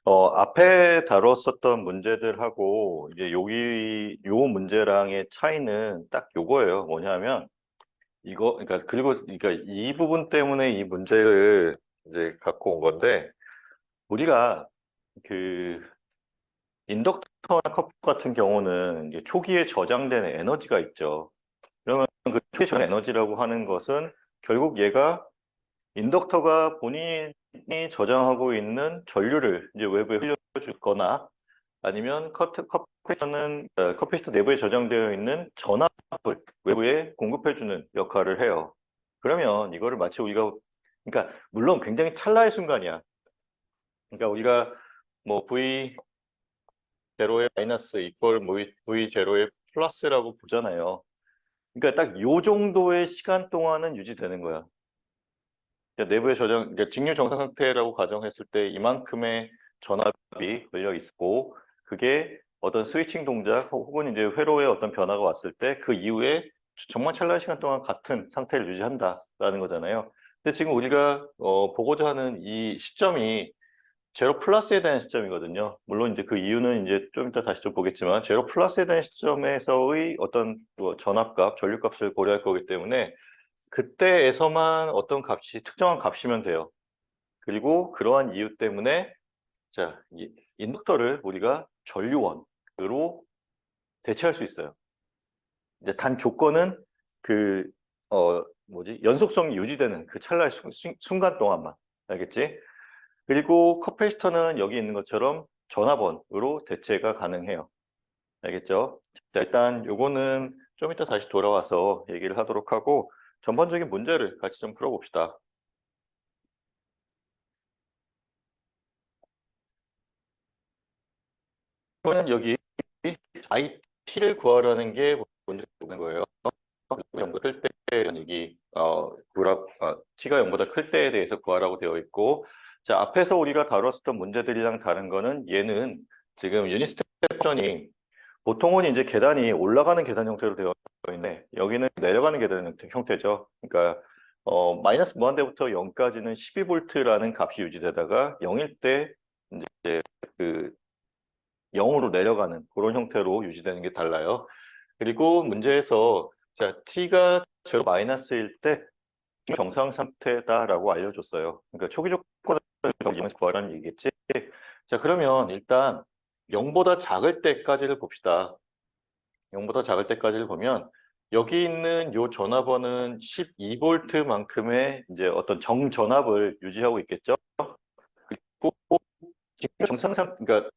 앞에 다뤘었던 문제들하고 이제 요 문제랑의 차이는 딱 요거예요. 뭐냐면 그러니까 그러니까 이 부분 때문에 이 문제를 이제 갖고 온 건데 우리가 그 인덕터나 커프 같은 경우는 이제 초기에 저장된 에너지가 있죠. 그러면 그 초기 저장 에너지라고 하는 것은 결국 얘가 인덕터가 본인이 저장하고 있는 전류를 이제 외부에 흘려줄 거나 아니면 커피시터 내부에 저장되어 있는 전압을 외부에 공급해주는 역할을 해요. 그러면 이거를 마치 그러니까 물론 굉장히 찰나의 순간이야. 그러니까 우리가 뭐 V0의 마이너스 이퀄 뭐 V0의 플러스라고 보잖아요. 그러니까 딱 요 정도의 시간 동안은 유지되는 거야. 그러니까 내부의 그러니까 직류 정상 상태라고 가정했을 때 이만큼의 전압이 걸려 있고 그게 어떤 스위칭 동작 혹은 이제 회로에 어떤 변화가 왔을 때 그 이후에 정말 찰나의 시간 동안 같은 상태를 유지한다라는 거잖아요. 근데 지금 우리가 보고자 하는 이 시점이 제로 플러스에 대한 시점이거든요. 물론 이제 그 이유는 이제 좀 이따 다시 좀 보겠지만 제로 플러스에 대한 시점에서의 어떤 전압값, 전류값을 고려할 거기 때문에 그때에서만 어떤 특정한 값이면 돼요. 그리고 그러한 이유 때문에 자, 이 인덕터를 우리가 전류원으로 대체할 수 있어요. 이제 단 조건은 그, 연속성이 유지되는 그 찰나의 순간 동안만. 알겠지? 그리고 커패시터는 여기 있는 것처럼 전압원으로 대체가 가능해요. 알겠죠? 자, 일단 요거는 좀 이따 다시 돌아와서 얘기를 하도록 하고 전반적인 문제를 같이 좀 풀어봅시다. 이거는 여기 IT를 구하라는 게 문제 되는 거예요. 0보다 클 때, 여기, T가 0보다 클 때에 대해서 구하라고 되어 있고, 자, 앞에서 우리가 다뤘었던 문제들이랑 다른 거는 얘는 지금 유닛 스텝션이 보통은 이제 계단이 올라가는 계단 형태로 되어 있는데, 여기는 내려가는 계단 형태죠. 그러니까, 마이너스 무한대부터 0까지는 12V라는 값이 유지되다가 0일 때 이제 그 0으로 내려가는 그런 형태로 유지되는 게 달라요. 그리고 문제에서 자, t가 제로 마이너스일 때 정상 상태다라고 알려줬어요. 그러니까 초기 조건을 이용해서 구하라는 얘기겠지. 자, 그러면 일단 0보다 작을 때까지를 봅시다. 0보다 작을 때까지를 보면 여기 있는 요 전압원은 12V만큼의 이제 어떤 정전압을 유지하고 있겠죠. 그리고 지금 정상 그러니까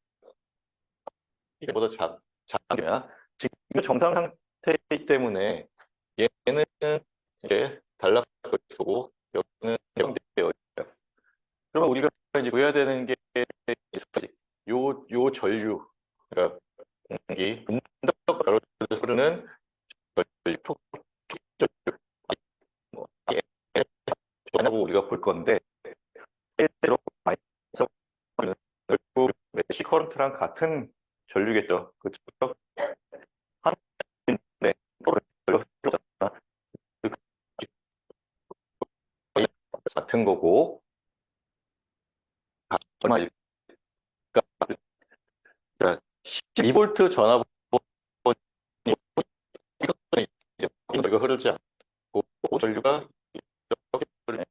보다 작냐? 지금 정상 상태이기 때문에 얘는 이제 단락되어 있고 여기는 해방되어 있어요. 그러면 우리가 이제 구해야 되는 게 요 전류, 그러니까 공기, 분덕 흐르는 전류, 전류, 뭐, 라고 우리가 볼 건데 실제로 결국 메시 커런트랑 같은 전류겠죠. 그렇죠? 네, 같은 거고 얼마일까? 12V 전압 이거 흐르지 않고 전류가 이렇게 흐르고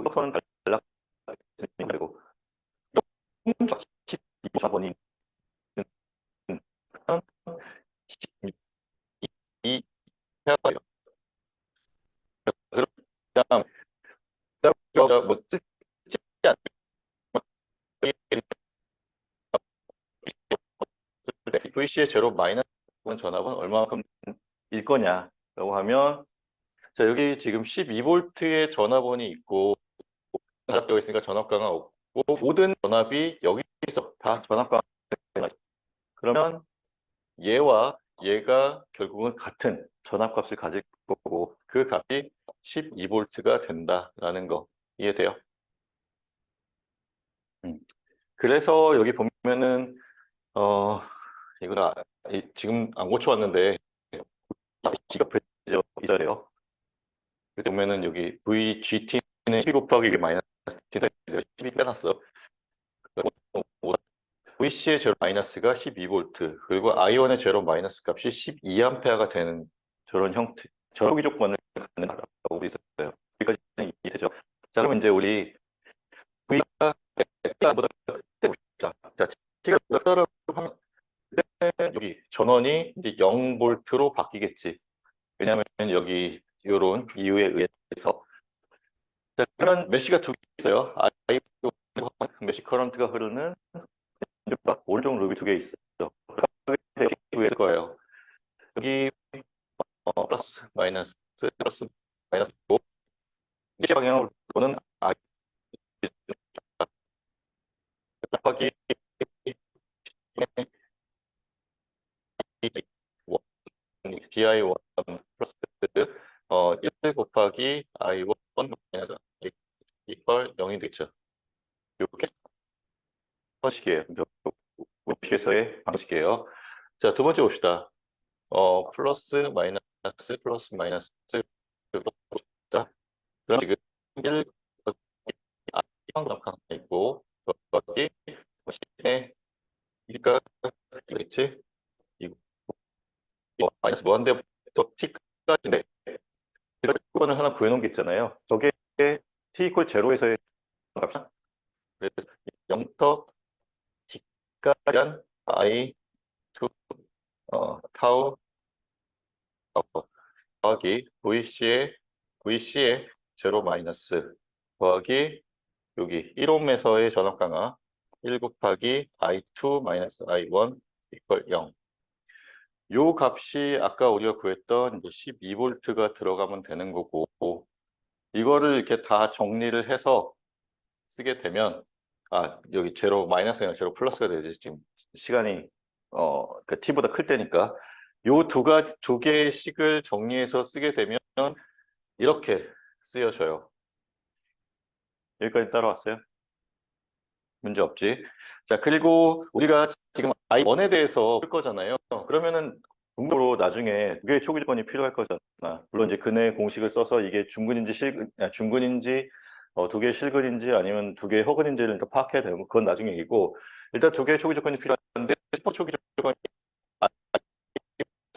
이렇게는 달라지고 12번이 이 해요. 그럼 뭐 쓰지 않을 VC의 제로 마이너스 전압은 얼마만큼 일 거냐라고 하면 자 여기 지금 12V의 전압원이 있고 단합되어 있으니까 전압가가 없고 모든 전압이 여기서 다 전압가 그러면 얘와 얘가 결국은 같은 전압값을 가질 거고 그 값이 12V가 된다라는 거 이해돼요? 그래서 여기 보면은 어 이거 지금 안 고쳐왔는데 기업회죠 있어요. 그때 보면은 여기 VGT는 12 곱하기 마이너스 T다 12 빼놨어. VC의 제로 마이너스가 12V, 그리고 I1의 제로 마이너스 값이 12A가 되는 저런 형태, 저기 조건을 갖는 거라고 있었어요. 여기까지는 이해되죠? 자, 그럼 이제 우리 V가 X보다 자, T가 크다라고 하면 여기 전원이 이제 0V로 바뀌겠지. 왜냐하면 여기 이런 이유에 의해서. 자, 그러면 메쉬가 두 개 있어요. I 메쉬 커런트가 흐르는 오른쪽 루비 두 개 있어. 될 거예요. 여기 플러스 마이너스 플러스 마이너스 이 방향으로는 I 곱하기 DI1 플러스 1 곱하기 I1 마이너스 이퀄 0이 되죠. 이렇게 방식이에요. 방식에서의 방식이에요. 자, 두 번째 봅시다. 플러스 마이너스 플러스 마이너스 봅시다. 그럼 지금 1 하나 있고 거기 에 그러니까 있지? 이거 마이너스 무한대부터 t까지인데 이거는 하나 구해놓은 게 있잖아요. 저게 t 이퀄 제로에서의 값이야. 그래서 0부터 t까지 I 2 타우 더하기 VC의 제로 마이너스 더하기 여기 1옴에서의 전압 강화 1 곱하기 I2 마이너스 I1 이퀄 0. 요 값이 아까 우리가 구했던 12V가 들어가면 되는 거고, 이거를 이렇게 다 정리를 해서 쓰게 되면, 여기 제로 마이너스가 아니라 제로 플러스가 되지. 지금 시간이 그 t보다 클 때니까 요 두 개의 식을 정리해서 쓰게 되면 이렇게 쓰여져요. 여기까지 따라왔어요? 문제 없지. 자, 그리고 우리가 지금 I1에 대해서 볼 거잖아요. 그러면은 궁극적으로 나중에 두 개의 초기 조건이 필요할 거잖아. 물론 이제 근의 공식을 써서 이게 중근인지 두 개의 실근인지 아니면 두 개의 허근인지를 파악해야 되고 그건 나중에 얘기고 일단 두 개의 초기 조건이 필요한데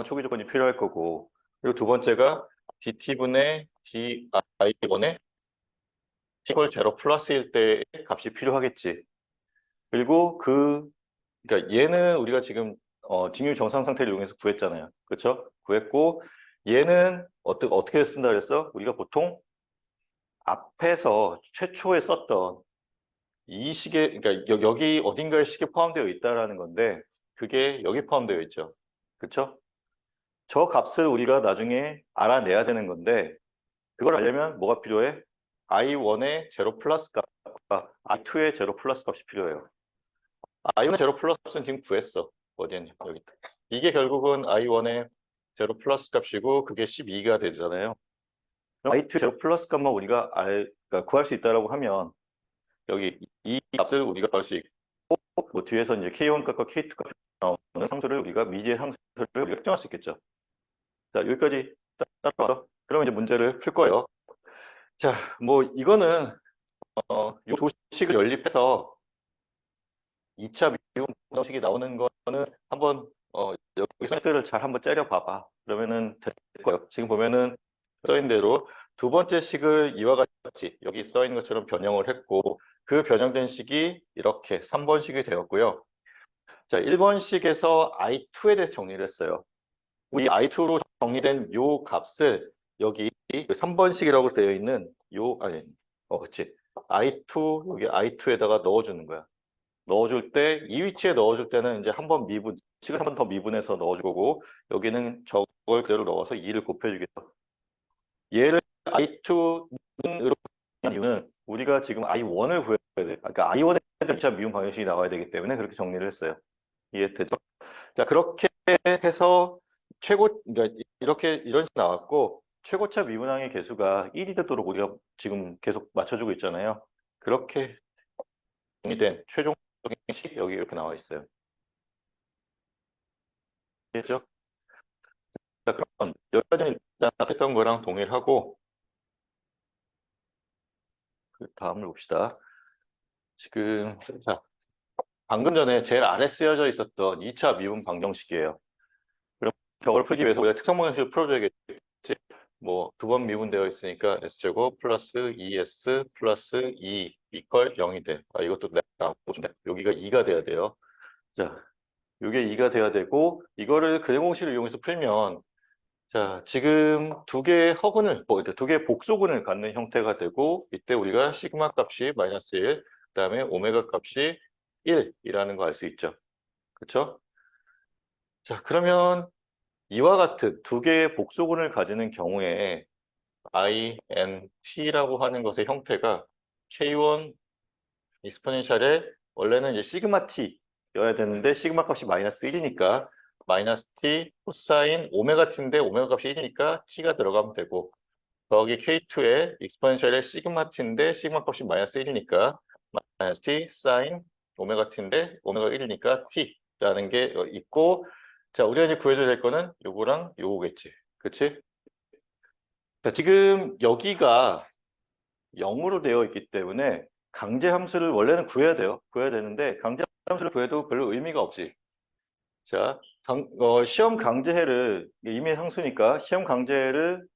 초기 조건이 필요할 거고 그리고 두 번째가 DT분의 DI1의 T걸 제로 플러스일 때 값이 필요하겠지. 그리고 그러니까 얘는 우리가 지금 직류 정상 상태를 이용해서 구했잖아요. 그렇죠? 구했고 얘는 어떻게 쓴다 그랬어? 우리가 보통 앞에서 최초에 썼던 이 식에 그러니까 여기 어딘가에 식에 포함되어 있다라는 건데 그게 여기 포함되어 있죠. 그렇죠? 저 값을 우리가 나중에 알아내야 되는 건데 그걸 알려면 뭐가 필요해? I1의 제로 플러스 값과 I2의 제로 플러스 값이 필요해요. I1의 제로 플러스는 지금 구했어. 어디였냐? 여기 있다. 이게 결국은 I1의 제로 플러스 값이고 그게 12가 되잖아요. 그럼 I2 제로 플러스 값만 우리가 그러니까 구할 수 있다라고 하면 여기 이 값을 우리가 구할 수 있고 뭐 뒤에서 이제 K1 값과 K2 값 나오는 상수를 우리가 미지의 상수를 우리가 특정할 수 있겠죠. 자, 여기까지 따라와서 그럼 이제 문제를 풀 거예요. 자, 뭐 이거는 이 두 식을 연립해서 2차 미분 방식이 나오는 거는 한번 여기 사이트를 잘 한번 째려 봐봐. 그러면은 될 거예요. 지금 보면은 써있는 대로 두 번째 식을 이와 같이 여기 써있는 것처럼 변형을 했고 그 변형된 식이 이렇게 3번 식이 되었고요. 자, 1번 식에서 I2에 대해서 정리를 했어요. 우리 I2로 정리된 요 값을 여기 3번 식이라고 되어 있는 그렇지. I2 여기 I2에다가 넣어주는 거야. 넣어줄 때 이 위치에 넣어줄 때는 이제 한번 식을 한 번 더 미분해서 넣어줄 거고 여기는 저걸 그대로 넣어서 2를 곱해주겠다. 얘를 I2으로 한 이유는 우리가 지금 I1을 구해야 돼. 그러니까 I1의 2차 미분 방정식이 나와야 되기 때문에 그렇게 정리를 했어요. 이해되죠? 자, 그렇게 해서 그러니까 이런 식으로 나왔고 최고차 미분항의 개수가 1이 되도록 우리가 지금 계속 맞춰주고 있잖아요. 그렇게 정리된 최종적인 식 여기 이렇게 나와 있어요. 됐죠? 자, 그럼 여기까지는 일단 했던 거랑 동일하고 그 다음을 봅시다. 지금 자 방금 전에 제일 아래 쓰여져 있었던 2차 미분 방정식이에요. 그럼 저걸 풀기 위해서 우리가 특성 방정식을 풀어줘야겠지. 뭐 두 번 미분되어 있으니까 s제곱 플러스 2s 플러스 2 이퀄 0이 돼. 이것도 내가 여기가 2가 돼야 돼요. 자, 이게 2가 돼야 되고 이거를 그래 공식을 이용해서 풀면 자, 지금 두 개의 허근을 두 개의 복소근을 갖는 형태가 되고 이때 우리가 시그마 값이 마이너스 1, 그다음에 오메가 값이 1이라는 거 알 수 있죠. 그렇죠? 자, 그러면 이와 같은 두 개의 복소근을 가지는 경우에 INT라고 하는 것의 형태가 K1 익스포넨셜에 원래는 이제 시그마 T여야 되는데 시그마 값이 마이너스 1이니까 마이너스 T 코사인 오메가 T인데 오메가 값이 1이니까 T가 들어가면 되고 더하기 K2에 익스포넨셜에 시그마 T인데 시그마 값이 마이너스 1이니까 마이너스 T 사인 오메가 T인데 오메가 1이니까 T라는 게 있고 자, 우리가 이제 구해줘야 될 거는 요거랑 요거겠지. 그치? 자, 지금 여기가 0으로 되어 있기 때문에 강제 함수를 원래는 구해야 돼요. 구해야 되는데 강제 함수를 구해도 별로 의미가 없지. 자, 시험 강제해를 이미 상수니까 시험 강제를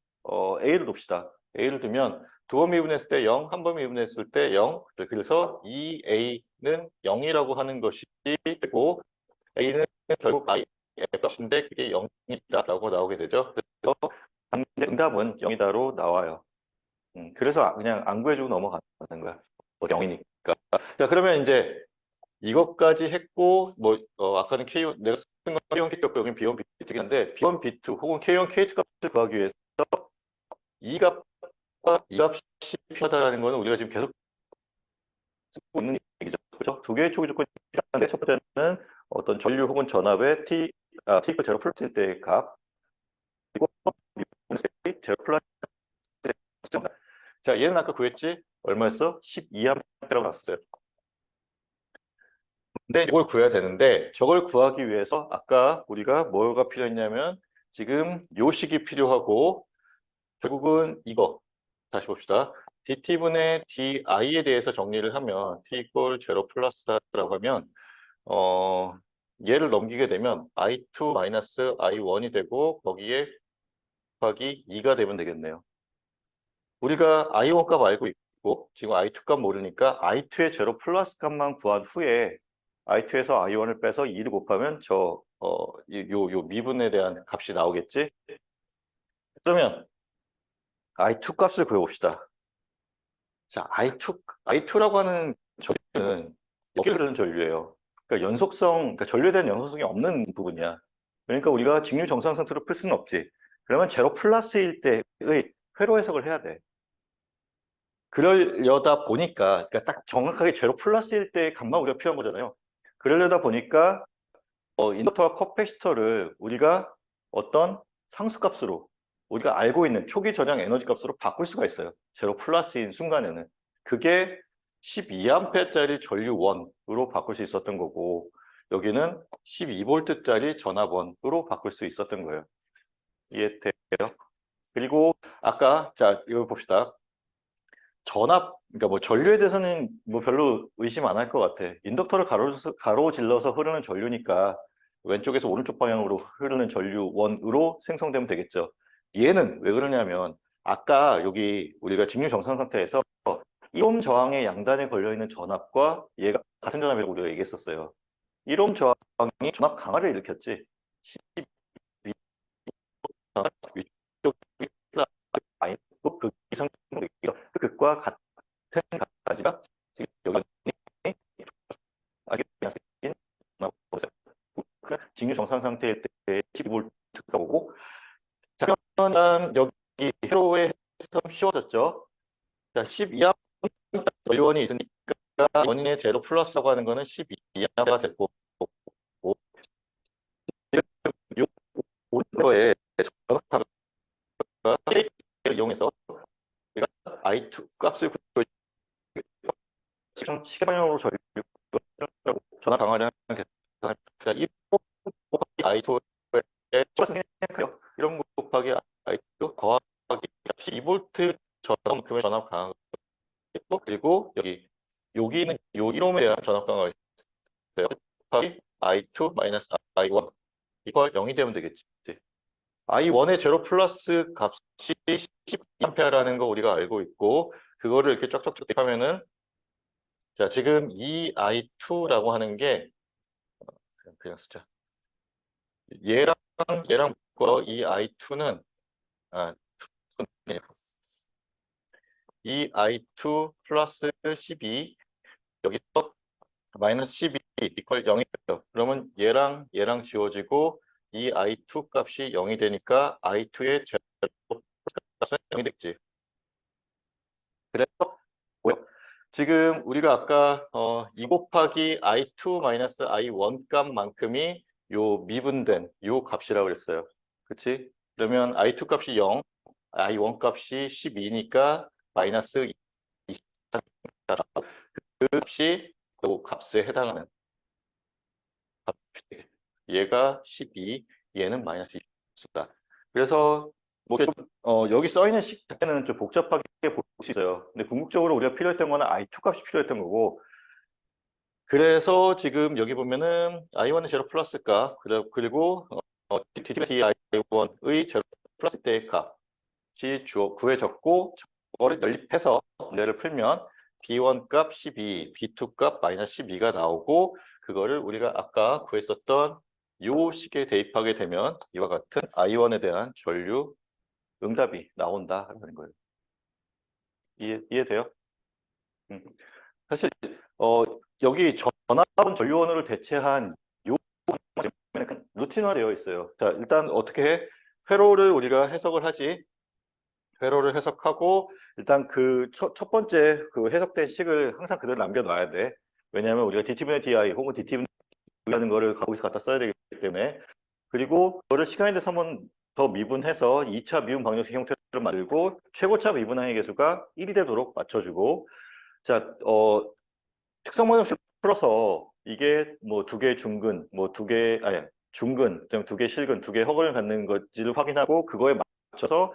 A를 둡시다. A를 두면 두 번 미분했을 때 0, 한 번 미분했을 때 0. 그래서 2A는 0이라고 하는 것이 되고 A는 결국 I의 값인데 그게 0이다라고 나오게 되죠. 그래서 응답은 0이다로 나와요. 그래서 그냥 안 구해주고 넘어가는 거야. 뭐 0이니까. 자, 그러면 이제 이것까지 했고, 뭐, 아까는 K1, 내가 쓴 건 K1, K2였고, 여기는 B1, B2긴 한데, B1, B2 혹은 K1, K2 값을 구하기 위해서 이 값과 이 값이 필요하다는 거는 우리가 지금 계속 쓰고 있는 얘기죠. 그렇죠? 두 개의 초기 조건이 필요한데, 첫 번째는 어떤 전류 혹은 전압의 T 이퀄 제로 플러스일 때의 값, 그리고 제로 플러스 자, 얘는 아까 구했지? 얼마였어? 12A라고 나왔어요. 근데 이걸 구해야 되는데 저걸 구하기 위해서 아까 우리가 뭐가 필요했냐면 지금 요식이 필요하고 결국은 이거 다시 봅시다. dt분의 di에 대해서 정리를 하면 t 이퀄 제로 플러스라고 하면 얘를 넘기게 되면 i2 마이너스 i1이 되고 거기에 곱하기 2가 되면 되겠네요. 우리가 i1 값 알고 있고 지금 i2 값 모르니까 i2의 제로 플러스 값만 구한 후에 i2에서 i1을 빼서 2를 곱하면 요 미분에 대한 값이 나오겠지? 그러면 i2 값을 구해봅시다. 자, i2라고 하는 전류는 여기를 흐르는 전류예요. 그러니까 그러니까 전류에 대한 연속성이 없는 부분이야. 그러니까 우리가 직류 정상 상태로 풀 수는 없지. 그러면 제로 플러스일 때의 회로 해석을 해야 돼. 그러려다 보니까, 그러니까 딱 정확하게 제로 플러스일 때의 값만 우리가 필요한 거잖아요. 그러려다 보니까, 인덕터와 커패시터를 우리가 어떤 상수값으로, 우리가 알고 있는 초기 저장 에너지 값으로 바꿀 수가 있어요. 제로 플러스인 순간에는. 그게 12A짜리 전류원으로 바꿀 수 있었던 거고, 여기는 12V짜리 전압원으로 바꿀 수 있었던 거예요. 이해돼요? 그리고 아까, 자, 이거 봅시다. 그러니까 뭐 전류에 대해서는 뭐 별로 의심 안 할 것 같아. 인덕터를 가로질러서 흐르는 전류니까 왼쪽에서 오른쪽 방향으로 흐르는 전류원으로 생성되면 되겠죠. 얘는 왜 그러냐면 아까 여기 우리가 직류 정상 상태에서 1옴 저항의 양단에 걸려있는 전압과 얘가 같은 전압이라고 우리가 얘기했었어요. 1옴 저항이 전압 강화를 일으켰지. 12 위쪽이 아니고 그 이상 그 극과 같은 가지가 지금 여기 직류 정상 상태일 때 12V가 오고 자, 그러면 여기 회로의 해석이 쉬워졌죠. 자, 12A 전류원이 있으니까 원인의 제로 플러스라고 하는 거는 12A가 됐고 오른쪽에 전압탑을 이용해서 우리가 I2 값을 시계 방향으로 전압 강화를 하는 계산. 이 I2의 생각해요. 이런 거 곱하기 I2 더하기 12V 전압만큼의 전압 강화가 있고 그리고 여기는 요 1옴에 대한 전압 강화가 있어요. 곱하기 I2 마이너스 I1 이걸 0이 되면 되겠지. I1의 제로 플러스 값이 12A라는 거 우리가 알고 있고, 그거를 이렇게 쫙쫙 대입하면은, 자, 지금 이 I2라고 하는 게, 그냥 쓰자. 얘랑 묶어. 이 I2는, 이 I2 플러스 12, 여기서 마이너스 12 이퀄 0이 돼요. 그러면 얘랑 지워지고, 이 I2 값이 0이 되니까 I2의 제로 값은 0이 됐지. 그래서 뭐야? 지금 우리가 아까 2 곱하기 I2 마이너스 I1 값만큼이 요 미분된 요 값이라고 그랬어요. 그치? 그러면 I2 값이 0, I1 값이 12니까 마이너스 2. 그 값이 그 값에 해당하는 값이 얘가 12, 얘는 마이너스 2다. 그래서 뭐 여기 써 있는 식 자체는 좀 복잡하게 볼 수 있어요. 근데 궁극적으로 우리가 필요했던 거는 I2 값이 필요했던 거고, 그래서 지금 여기 보면은 I1의 제로 플러스 값, 그리고 DI1의 제로 플러스 때의 값이 구해졌고, 저거를 연립해서 문제를 풀면 B1 값 12, B2 값 마이너스 12가 나오고, 그거를 우리가 아까 구했었던 요 식에 대입하게 되면 이와 같은 I1에 대한 전류 응답이 나온다라는 거예요. 이해돼요? 사실 여기 전압은 전류원으로 대체한 요 루틴화되어 있어요. 자, 일단 어떻게 해? 회로를 우리가 해석을 하지. 회로를 해석하고 일단 그 첫 번째 그 해석된 식을 항상 그대로 남겨놔야 돼. 왜냐하면 우리가 DT분의 DI 혹은 DT분의 V라는 거를 거기서 갖다 써야 되기 때문에. 그리고 그거를 시간에 대해서 한번 더 미분해서 2차 미분 방정식 형태를 만들고 최고차 미분항의 계수가 1이 되도록 맞춰주고, 자, 특성 방정식 풀어서 이게 뭐 두 개 중근, 뭐 두 개, 아니, 중근, 두 개 실근, 두 개 허근을 갖는 것지를 확인하고 그거에 맞춰서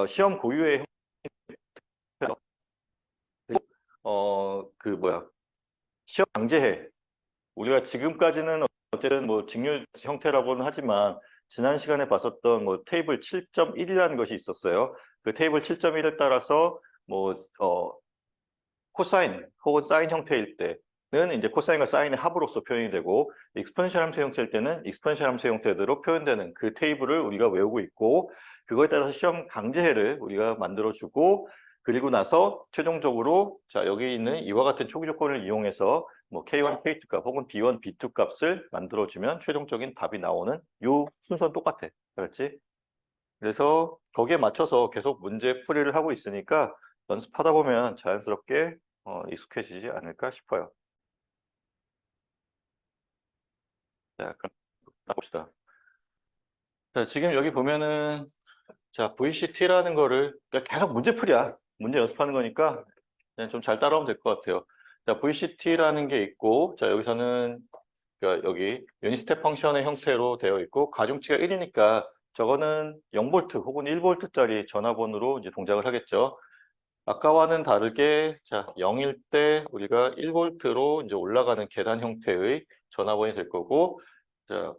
시험 고유의 형태로, 그 뭐야, 시험 강제해. 우리가 지금까지는 어쨌든 뭐 직류 형태라고는 하지만 지난 시간에 봤었던 뭐 테이블 7.1이라는 것이 있었어요. 그 테이블 7.1에 따라서 뭐 코사인 혹은 사인 형태일 때는 이제 코사인과 사인의 합으로서 표현이 되고, 익스포넨셜 함수 형태일 때는 익스포넨셜 함수 형태대로 표현되는 그 테이블을 우리가 외우고 있고, 그거에 따라서 시험 강제해를 우리가 만들어주고, 그리고 나서 최종적으로 자 여기 있는 이와 같은 초기 조건을 이용해서 뭐 K1, K2 값 혹은 B1, B2 값을 만들어주면 최종적인 답이 나오는 요 순서는 똑같아. 그렇지? 그래서 거기에 맞춰서 계속 문제 풀이를 하고 있으니까 연습하다 보면 자연스럽게 익숙해지지 않을까 싶어요. 자, 그럼 봅시다. 자, 지금 여기 보면은 자, VCT라는 거를 그러니까 계속 문제풀이야. 문제 연습하는 거니까 그냥 좀 잘 따라오면 될 것 같아요. 자, VCT라는 게 있고, 자, 여기서는 그러니까 여기 유닛 스텝 펑션의 형태로 되어 있고, 가중치가 1이니까 저거는 0V 혹은 1V짜리 전화번호로 이제 동작을 하겠죠. 아까와는 다르게 자 0일 때 우리가 1V로 이제 올라가는 계단 형태의 전화번이 될 거고, 자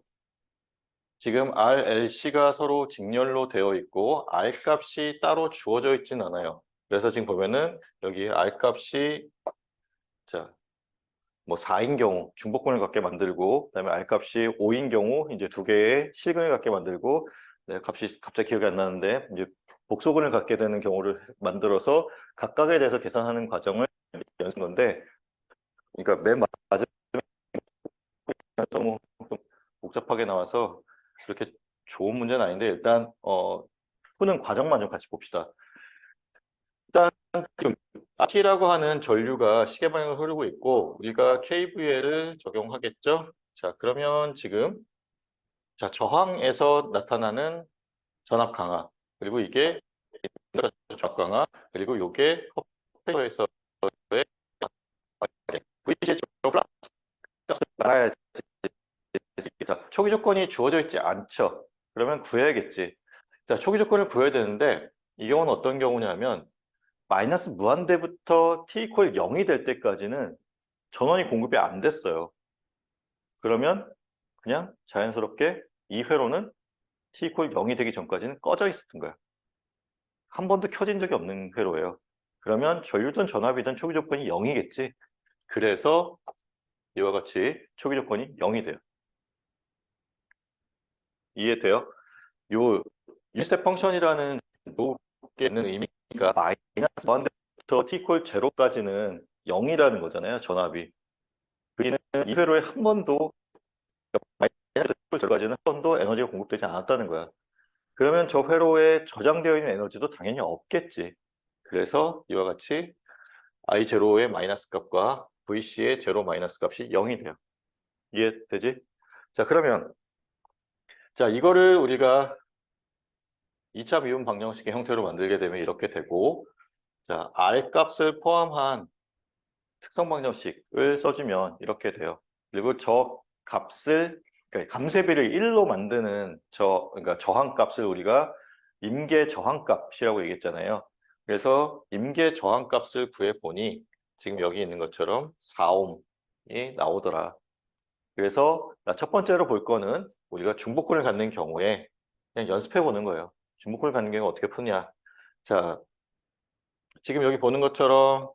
지금 RLC가 서로 직렬로 되어 있고 R 값이 따로 주어져 있진 않아요. 그래서 지금 보면은 여기 R 값이 자 뭐 4인 경우 중복근을 갖게 만들고, 그다음에 R 값이 5인 경우 이제 두 개의 실근을 갖게 만들고, 네, 값이 갑자기 기억이 안 나는데 이제 복소근을 갖게 되는 경우를 만들어서 각각에 대해서 계산하는 과정을 연습한 건데, 그러니까 맨 마지막에 너무 좀 복잡하게 나와서 그렇게 좋은 문제는 아닌데, 일단 푸는 과정만 좀 같이 봅시다. 일단 지금 T라고 하는 전류가 시계 방향으로 흐르고 있고 우리가 KVL을 적용하겠죠. 자, 그러면 지금 자 저항에서 나타나는 전압 강화, 그리고 이게 전압 강화, 그리고 이게 커플에서의 VJ 쪽으로 말아야 자, 초기 조건이 주어져 있지 않죠. 그러면 구해야겠지. 자, 초기 조건을 구해야 되는데 이 경우는 어떤 경우냐면 마이너스 무한대부터 t 이퀄 0이 될 때까지는 전원이 공급이 안 됐어요. 그러면 그냥 자연스럽게 이 회로는 t 이퀄 0이 되기 전까지는 꺼져 있었던 거야. 한 번도 켜진 적이 없는 회로예요. 그러면 전류든 전압이든 초기 조건이 0이겠지. 그래서 이와 같이 초기 조건이 0이 돼요. 이해돼요? 요 유스텝 펑션이라는 게 있는 의미가 마이너스 1부터 t 이퀄 0까지는 0이라는 거잖아요. 전압이. 그는 이 회로에 한 번도 마이너스 t 이퀄 0까지는 한 번도 에너지가 공급되지 않았다는 거야. 그러면 저 회로에 저장되어 있는 에너지도 당연히 없겠지. 그래서 이와 같이 I0의 마이너스 값과 VC의 제로 마이너스 값이 0이 돼요. 이해되지? 자, 그러면 자, 이거를 우리가 2차 미분 방정식의 형태로 만들게 되면 이렇게 되고, 자, R 값을 포함한 특성 방정식을 써주면 이렇게 돼요. 그리고 저 값을, 그러니까 감쇄비를 1로 만드는 그러니까 저항 값을 우리가 임계 저항 값이라고 얘기했잖아요. 그래서 임계 저항 값을 구해보니 지금 여기 있는 것처럼 4옴이 나오더라. 그래서 첫 번째로 볼 거는 우리가 중복근을 갖는 경우에 그냥 연습해 보는 거예요. 중복근을 갖는 경우 어떻게 푸냐. 자, 지금 여기 보는 것처럼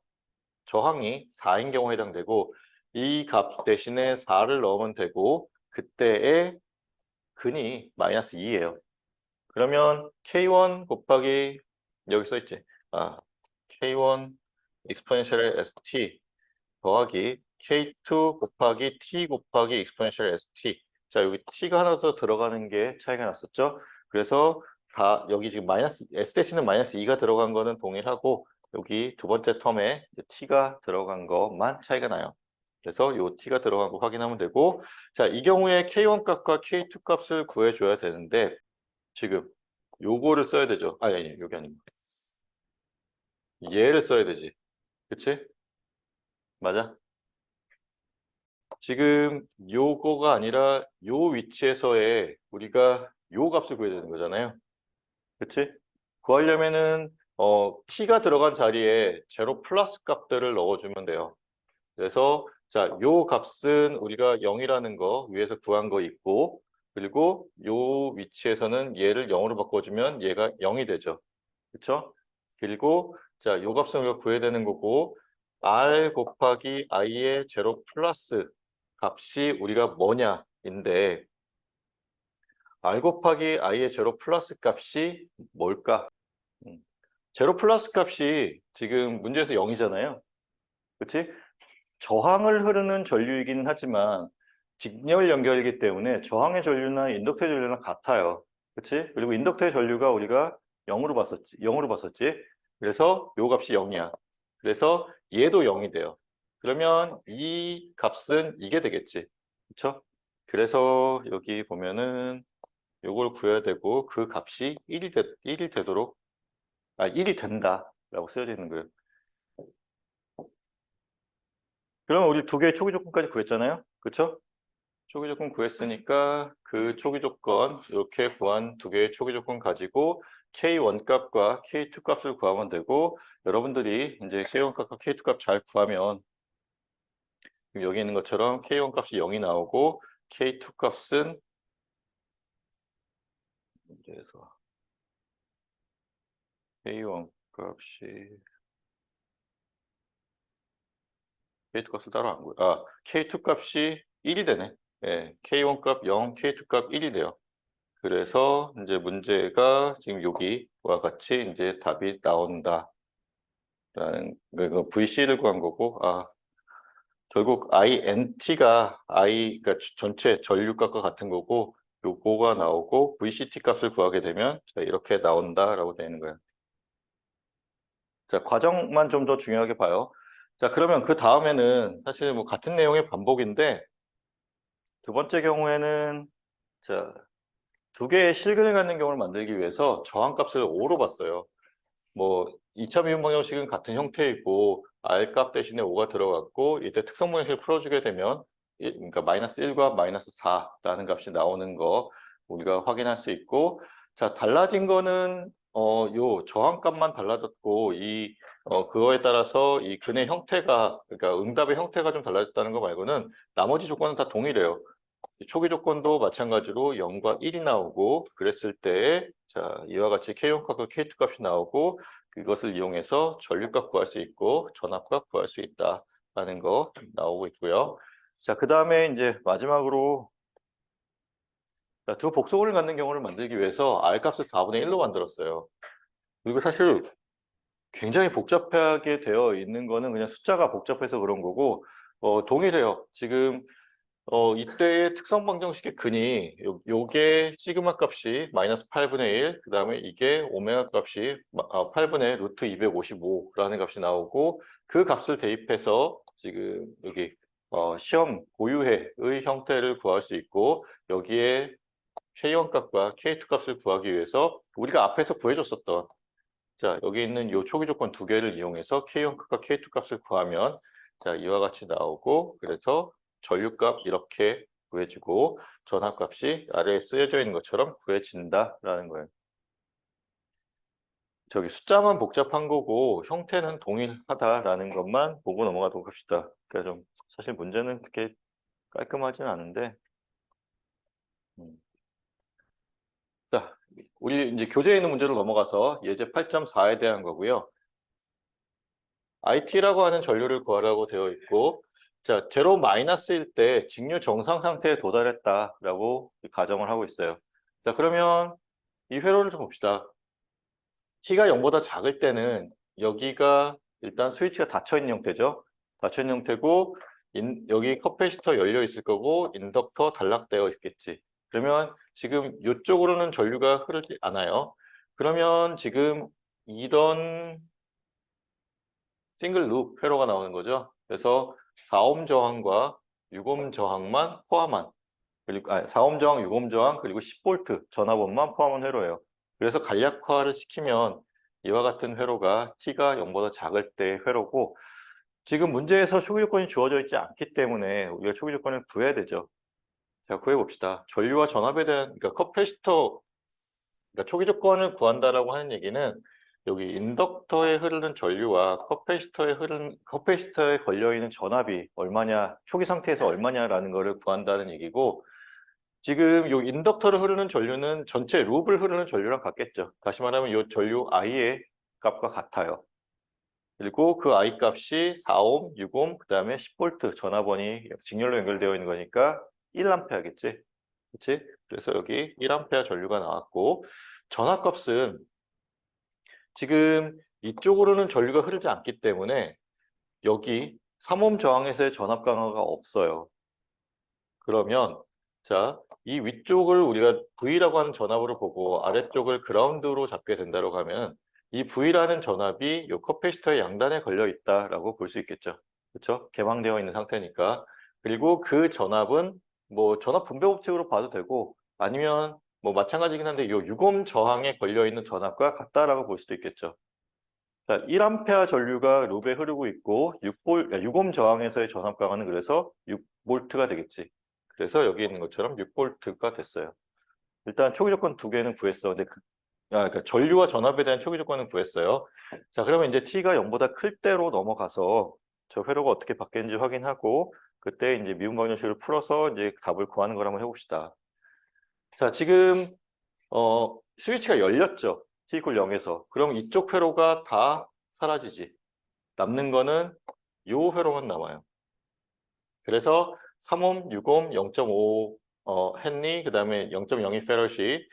저항이 4인 경우에 해당되고 이 값 대신에 4를 넣으면 되고 그때의 근이 마이너스 2예요. 그러면 K1 곱하기 여기 써있지. K1 exponential st 더하기 K2 곱하기 T 곱하기 exponential st. 자, 여기 T가 하나 더 들어가는 게 차이가 났었죠. 그래서 다 여기 지금 마이너스 S 대신에 마이너스 2가 들어간 거는 동일하고 여기 두 번째 텀에 T가 들어간 것만 차이가 나요. 그래서 요 T가 들어간 거 확인하면 되고, 자, 이 경우에 K1 값과 K2 값을 구해줘야 되는데 지금 요거를 써야 되죠. 아니, 여기 아닙니다. 얘를 써야 되지. 그치? 맞아? 지금 요거가 아니라 요 위치에서의 우리가 요 값을 구해야 되는 거잖아요. 그치? 구하려면은 t가 들어간 자리에 제로 플러스 값들을 넣어주면 돼요. 그래서 자, 요 값은 우리가 0이라는 거 위에서 구한 거 있고, 그리고 요 위치에서는 얘를 0으로 바꿔주면 얘가 0이 되죠. 그쵸? 그리고 자, 요 값은 우리가 구해야 되는 거고 r 곱하기 i의 제로 플러스 값이 우리가 뭐냐인데 r 곱하기 i의 제로 플러스 값이 뭘까? 제로 플러스 값이 지금 문제에서 0이잖아요. 그렇지? 저항을 흐르는 전류이긴 하지만 직렬 연결이기 때문에 저항의 전류나 인덕터의 전류랑 같아요. 그렇지? 그리고 인덕터의 전류가 우리가 0으로 봤었지. 그래서 요 값이 0이야. 그래서 얘도 0이 돼요. 그러면 이 값은 이게 되겠지. 그렇죠? 그래서 여기 보면은 요걸 구해야 되고 그 값이 1이 되도록 1이 된다라고 쓰여져 있는 거예요. 그러면 우리 두 개의 초기 조건까지 구했잖아요. 그렇죠? 초기 조건 구했으니까 그 초기 조건 이렇게 구한 두 개의 초기 조건 가지고 K1 값과 K2 값을 구하면 되고 여러분들이 이제 K1 값과 K2 값 잘 구하면 여기 있는 것처럼 K1 값이 0이 나오고 K2 값은 그래서 K1 값이 K2 값을 따로 안 구해. K2 값이 1이 되네. 예, K1 값 0, K2 값 1이 돼요. 그래서 이제 문제가 지금 여기와 같이 이제 답이 나온다. 라는 그 VC를 구한 거고, 결국 INT가 그러니까 전체 전류값과 같은 거고, 요거가 나오고 VCT 값을 구하게 되면 자, 이렇게 나온다라고 되는 거예요. 자, 과정만 좀 더 중요하게 봐요. 자, 그러면 그 다음에는 사실 뭐 같은 내용의 반복인데 두 번째 경우에는 자, 두 개의 실근을 갖는 경우를 만들기 위해서 저항값을 5로 봤어요. 뭐 2차 미분 방정식은 같은 형태이고 R 값 대신에 5가 들어갔고 이때 특성 방정식을 풀어주게 되면 그러니까 마이너스 1과 마이너스 4라는 값이 나오는 거 우리가 확인할 수 있고 자 달라진 거는 요 저항값만 달라졌고 그거에 따라서 이 근의 형태가 그러니까 응답의 형태가 좀 달라졌다는 거 말고는 나머지 조건은 다 동일해요. 초기 조건도 마찬가지로 0과 1이 나오고 그랬을 때 자, 이와 같이 K1 값과 K2 값이 나오고 그것을 이용해서 전류값 구할 수 있고 전압값 구할 수 있다라는 거 나오고 있고요. 자, 그 다음에 이제 마지막으로 두 복소를 갖는 경우를 만들기 위해서 R 값을 4분의 1로 만들었어요. 그리고 사실 굉장히 복잡하게 되어 있는 거는 그냥 숫자가 복잡해서 그런 거고 동일해요. 지금 이때의 특성 방정식의 근이 요게 시그마 값이 마이너스 8분의 1, 그 다음에 이게 오메가 값이 8분의 루트 255라는 값이 나오고 그 값을 대입해서 지금 여기 시험 고유해의 형태를 구할 수 있고 여기에 K1 값과 K2 값을 구하기 위해서 우리가 앞에서 구해줬었던 자, 여기 있는 요 초기 조건 두 개를 이용해서 K1 값과 K2 값을 구하면 자, 이와 같이 나오고 그래서 전류값 이렇게 구해지고 전압값이 아래에 쓰여져 있는 것처럼 구해진다라는 거예요. 저기 숫자만 복잡한 거고 형태는 동일하다라는 것만 보고 넘어가도록 합시다. 그러니까 좀 사실 문제는 그렇게 깔끔하진 않은데 자, 우리 이제 교재에 있는 문제로 넘어가서 예제 8.4에 대한 거고요. IT라고 하는 전류를 구하라고 되어 있고 자, 제로 마이너스일 때 직류 정상 상태에 도달했다라고 가정을 하고 있어요. 자, 그러면 이 회로를 좀 봅시다. T가 0보다 작을 때는 여기가 일단 스위치가 닫혀 있는 형태죠. 닫혀 있는 형태고 여기 커패시터 열려 있을 거고 인덕터 단락되어 있겠지. 그러면 지금 이쪽으로는 전류가 흐르지 않아요. 그러면 지금 이런 싱글 룹 회로가 나오는 거죠. 그래서 4옴 저항과 6옴 저항만 포함한 그리고 4옴 저항, 6옴 저항 그리고 10V 전압원만 포함한 회로예요. 그래서 간략화를 시키면 이와 같은 회로가 T가 0보다 작을 때 회로고 지금 문제에서 초기 조건이 주어져 있지 않기 때문에 우리가 초기 조건을 구해야 되죠. 자, 구해봅시다. 전류와 전압에 대한 그러니까 커패시터 그러니까 초기 조건을 구한다라고 하는 얘기는 여기 인덕터에 흐르는 전류와 커패시터에 걸려 있는 전압이 얼마냐, 초기 상태에서 얼마냐라는 것을 구한다는 얘기고 지금 이 인덕터를 흐르는 전류는 전체 룹을 흐르는 전류랑 같겠죠. 다시 말하면 이 전류 I의 값과 같아요. 그리고 그 I 값이 4옴, 6옴, 그 다음에 10V 전압원이 직렬로 연결되어 있는 거니까 1A겠지. 그렇지? 그래서 여기 1A 전류가 나왔고 전압값은 지금 이쪽으로는 전류가 흐르지 않기 때문에 여기 3옴 저항에서의 전압 강화가 없어요. 그러면 자, 이 위쪽을 우리가 V라고 하는 전압으로 보고 아래쪽을 그라운드로 잡게 된다고 하면 이 V라는 전압이 이 커패시터의 양단에 걸려 있다라고 볼 수 있겠죠. 그렇죠? 개방되어 있는 상태니까. 그리고 그 전압은 뭐 전압 분배 법칙으로 봐도 되고 아니면 뭐 마찬가지긴 한데 이 6옴 저항에 걸려 있는 전압과 같다라고 볼 수도 있겠죠. 자, 1A 전류가 룹에 흐르고 있고 6옴 저항에서의 전압 강화는 그래서 6V가 되겠지. 그래서 여기 있는 것처럼 6V가 됐어요. 일단 초기 조건 두 개는 구했어. 근데 그러니까 전류와 전압에 대한 초기 조건은 구했어요. 자, 그러면 이제 T가 0보다 클 때로 넘어가서 저 회로가 어떻게 바뀌는지 확인하고 그때 이제 미분 방정식을 풀어서 이제 답을 구하는 걸 한번 해봅시다. 자, 지금 스위치가 열렸죠. T = 0에서. 그럼 이쪽 회로가 다 사라지지. 남는 거는 요 회로만 남아요. 그래서 3옴, 6옴, 0.5 헨리, 그 다음에 0.02 페럿이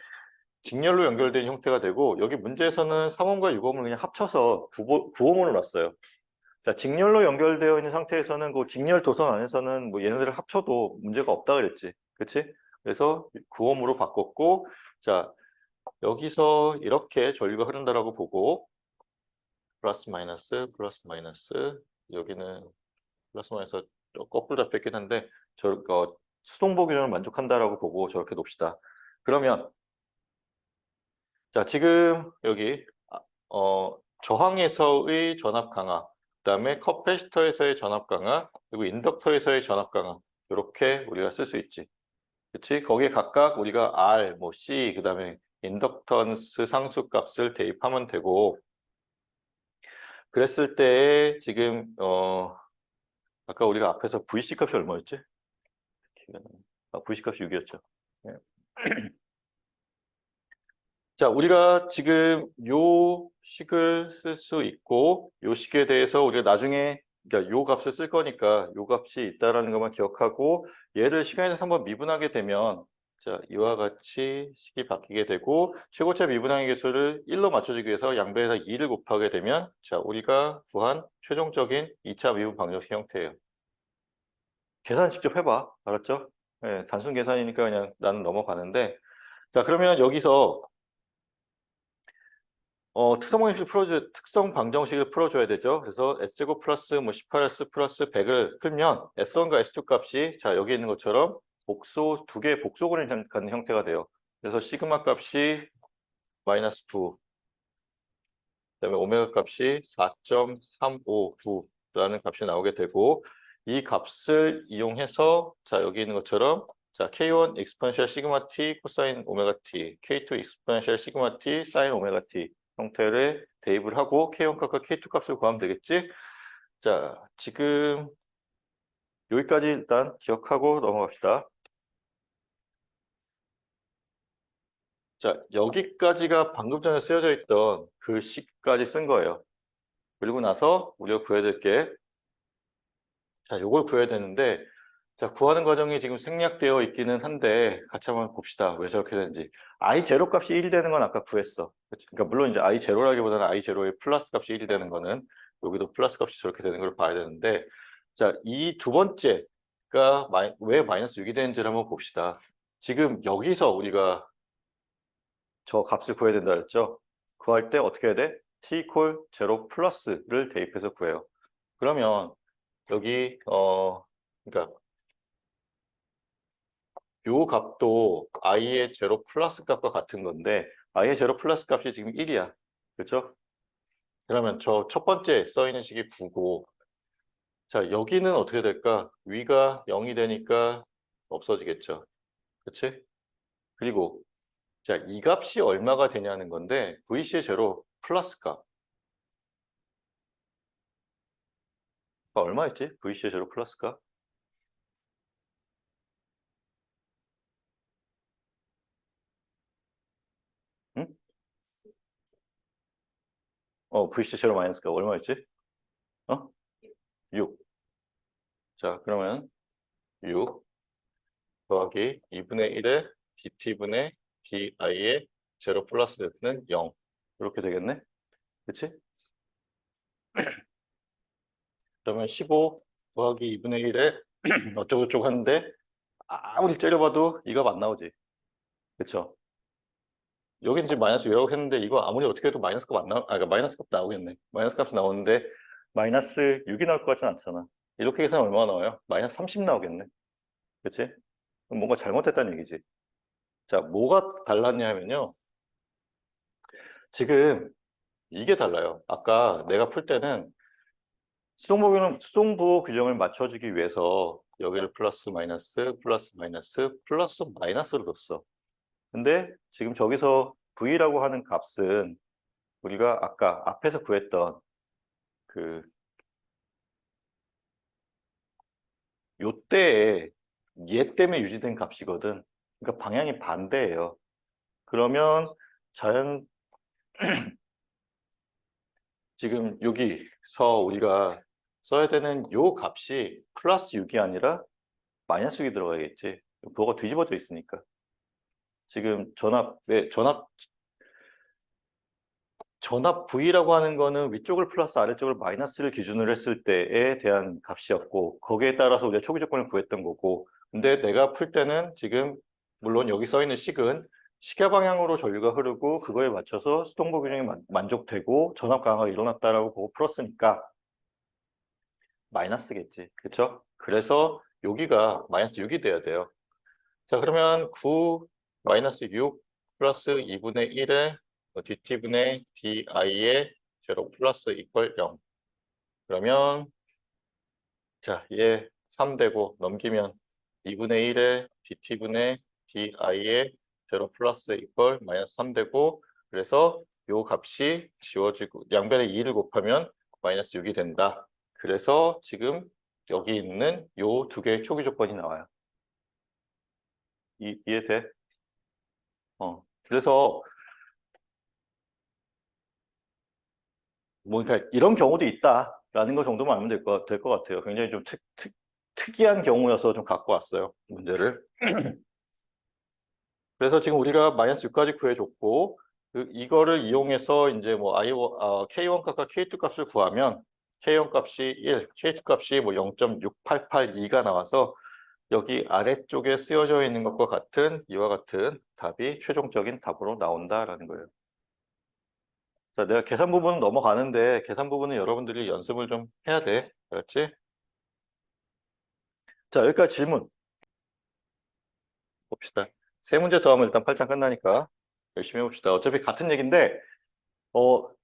직렬로 연결된 형태가 되고 여기 문제에서는 3옴과 6옴을 그냥 합쳐서 9옴으로 놨어요. 자, 직렬로 연결되어 있는 상태에서는 그 직렬 도선 안에서는 뭐 얘네들을 합쳐도 문제가 없다 그랬지. 그렇지? 그래서 9옴으로 바꿨고 자, 여기서 이렇게 전류가 흐른다라고 보고 플러스 마이너스 여기는 플러스 마이너스 거꾸로 잡혔긴 한데 수동보 균형을 만족한다라고 보고 저렇게 놓읍시다. 그러면 자, 지금 여기 저항에서의 전압 강화, 그다음에 커패시터에서의 전압 강화, 그리고 인덕터에서의 전압 강화 이렇게 우리가 쓸 수 있지. 그렇지? 거기에 각각 우리가 R, 뭐 C, 그다음에 인덕턴스 상수 값을 대입하면 되고 그랬을 때 지금 아까 우리가 앞에서 VC 값이 얼마였지? 기가 나네. VC값이 6이었죠. 자, 우리가 지금 요 식을 쓸 수 있고, 요 식에 대해서 우리가 나중에, 그러니까 요 값을 쓸 거니까 요 값이 있다라는 것만 기억하고, 얘를 시간에 대해서 한번 미분하게 되면, 자, 이와 같이 식이 바뀌게 되고, 최고차 미분항의 개수를 1로 맞춰주기 위해서 양변에다 2를 곱하게 되면, 자, 우리가 구한 최종적인 2차 미분 방정식 형태예요. 계산 직접 해봐. 알았죠? 예, 단순 계산이니까 그냥 나는 넘어가는데, 자, 그러면 여기서 특성 방정식을 풀어줘야 되죠. 그래서 S제곱 플러스 뭐 18S 플러스 100을 풀면 S1과 S2 값이 자, 여기 있는 것처럼 두 개의 복소근을 갖는 형태가 돼요. 그래서 시그마 값이 마이너스 9, 그다음에 오메가 값이 4.359라는 값이 나오게 되고 이 값을 이용해서 자, 여기 있는 것처럼 자, K1 익스포넨셜 시그마 t 코사인 오메가 t, K2 익스포넨셜 시그마 t 사인 오메가 t 형태를 대입을 하고 K1 값과 K2 값을 구하면 되겠지? 자, 지금 여기까지 일단 기억하고 넘어갑시다. 자, 여기까지가 방금 전에 쓰여져 있던 그 식까지 쓴 거예요. 그리고 나서 우리가 구해야 될 게, 자, 요걸 구해야 되는데, 자, 구하는 과정이 지금 생략되어 있기는 한데, 같이 한번 봅시다. 왜 저렇게 되는지. I0 값이 1이 되는 건 아까 구했어. 그러니까 물론 이제 I0라기보다는 I0의 플러스 값이 1이 되는 거는 여기도 플러스 값이 저렇게 되는 걸 봐야 되는데, 자, 이 두 번째가 왜 마이너스 6이 되는지를 한번 봅시다. 지금 여기서 우리가 저 값을 구해야 된다 했죠? 구할 때 어떻게 해야 돼? t equal 0 플러스를 대입해서 구해요. 그러면 여기 그러니까 요 값도 i의 제로 플러스 값과 같은 건데 i의 제로 플러스 값이 지금 1이야. 그렇죠? 그러면 저 첫 번째 써 있는 식이 9고 자, 여기는 어떻게 될까? 위가 0이 되니까 없어지겠죠. 그렇지? 그리고 자, 이 값이 얼마가 되냐는 건데 VC의 제로 플러스 값 얼마였지? VC의 제로 플러스 값? 응? VC 제로 마이너스 값 얼마였지? 6. 자, 그러면 6 더하기 2분의 1의 dt분의 di의 제로 플러스 d는 0. 이렇게 되겠네? 그치? 그러면 15 더하기 2분의 1에 어쩌고저쩌고 하는데 아무리 째려봐도 이 값 안 나오지. 그쵸? 여긴 지금 마이너스 6이라고 했는데 이거 아무리 어떻게 해도 마이너스 값 안 나오, 그러니까 마이너스 값 나오겠네. 마이너스 값이 나오는데 마이너스 6이 나올 것 같진 않잖아. 이렇게 계산하면 얼마나 나와요? 마이너스 30 나오겠네. 그치? 그럼 뭔가 잘못했다는 얘기지. 자, 뭐가 달랐냐 하면요. 지금 이게 달라요. 아까 내가 풀 때는 수동부 규정을 맞춰주기 위해서 여기를 플러스 마이너스 플러스 마이너스 플러스 마이너스로 뒀어. 근데 지금 저기서 v라고 하는 값은 우리가 아까 앞에서 구했던 그 요때에 얘 때문에 유지된 값이거든. 그러니까 방향이 반대예요. 그러면 자연 지금 여기서 우리가 써야 되는 요 값이 플러스 6이 아니라 마이너스 6이 들어가야겠지. 그거가 뒤집어져 있으니까. 지금 전압 V라고 하는 거는 위쪽을 플러스 아래쪽을 마이너스를 기준으로 했을 때에 대한 값이었고 거기에 따라서 우리가 초기 조건을 구했던 거고 근데 내가 풀 때는 지금 물론 여기 써 있는 식은 시계 방향으로 전류가 흐르고 그거에 맞춰서 수동부 규정이 만족되고 전압 강화가 일어났다라고 보고 풀었으니까 마이너스겠지. 그렇죠? 그래서 여기가 마이너스 6이 돼야 돼요. 자, 그러면 9 마이너스 6 플러스 2분의 1에 dt분의 di의 제로 플러스 이퀄 0. 그러면 자, 얘 3되고 넘기면 2분의 1에 dt분의 di의 제로 플러스 이퀄 마이너스 3되고 그래서 요 값이 지워지고 양변에 2를 곱하면 마이너스 6이 된다. 그래서 지금 여기 있는 요 두 개의 초기 조건이 나와요. 이해돼? 그래서 뭐 그러니까 이런 경우도 있다라는 거 정도만 알면 될 것 같아요. 굉장히 좀 특이한 경우여서 좀 갖고 왔어요, 문제를. 그래서 지금 우리가 마이너스 6까지 구해줬고, 이거를 이용해서 이제 뭐 K1 값과 K2 값을 구하면 K1 값이 1, K2 값이 뭐 0.6882가 나와서 여기 아래쪽에 쓰여져 있는 것과 같은 이와 같은 답이 최종적인 답으로 나온다라는 거예요. 자, 내가 계산 부분은 넘어가는데 계산 부분은 여러분들이 연습을 좀 해야 돼. 알았지? 자, 여기까지 질문 봅시다. 세 문제 더 하면 일단 8장 끝나니까 열심히 해봅시다. 어차피 같은 얘기인데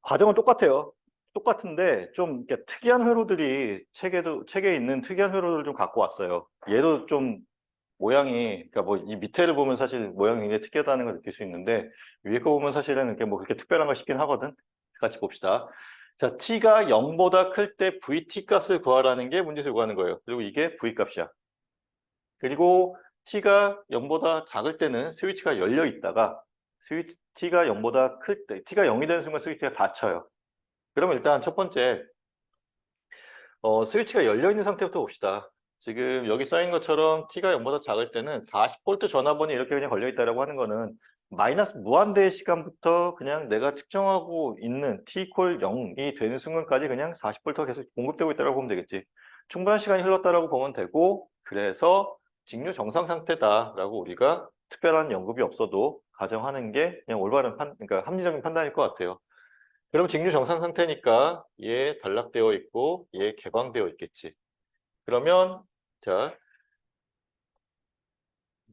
과정은 똑같아요. 똑같은데 좀 이렇게 특이한 회로들이 책에 있는 특이한 회로들을 좀 갖고 왔어요. 얘도 좀 모양이, 그러니까 뭐 이 밑에를 보면 사실 모양이 굉장히 특이하다는 걸 느낄 수 있는데 위에 거 보면 사실은 이렇게 뭐 그렇게 특별한 거 싶긴 하거든. 같이 봅시다. 자, t가 0보다 클 때 vt 값을 구하라는 게 문제에서 요구하는 거예요. 그리고 이게 v 값이야. 그리고 t가 0보다 작을 때는 스위치가 열려 있다가 t가 0보다 클 때, t가 0이 되는 순간 스위치가 닫혀요. 그러면 일단 첫 번째, 스위치가 열려 있는 상태부터 봅시다. 지금 여기 쌓인 것처럼 t가 0보다 작을 때는 40V 전화번이 이렇게 그냥 걸려 있다라고 하는 거는 마이너스 무한대의 시간부터 그냥 내가 측정하고 있는 t 콜 0이 되는 순간까지 그냥 40V가 계속 공급되고 있다고 보면 되겠지. 충분한 시간이 흘렀다라고 보면 되고, 그래서 직류 정상 상태다라고 우리가 특별한 연급이 없어도 가정하는 게 그냥 올바른 그러니까 합리적인 판단일 것 같아요. 그럼 직류 정상 상태니까 얘 단락되어 있고 얘 개방되어 있겠지. 그러면 자,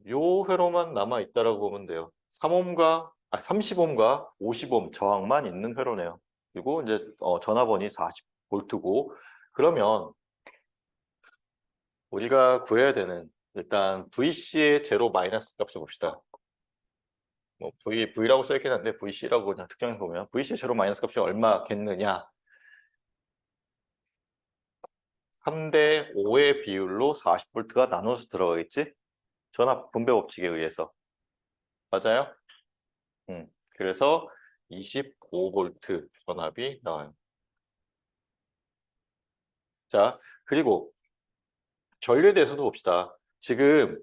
요 회로만 남아 있다라고 보면 돼요. 30옴과 50옴 저항만 있는 회로네요. 그리고 이제 전압원이 40V고 그러면 우리가 구해야 되는 일단 VC의 제로 마이너스 값을 봅시다. 뭐 V라고 써있긴 한데 VC라고 그냥 특정해서 보면 VC의 제로 마이너스 값이 얼마겠느냐. 3대 5의 비율로 40V가 나눠서 들어가겠지? 전압 분배 법칙에 의해서. 맞아요? 그래서 25V 전압이 나와요. 자, 그리고 전류에 대해서도 봅시다. 지금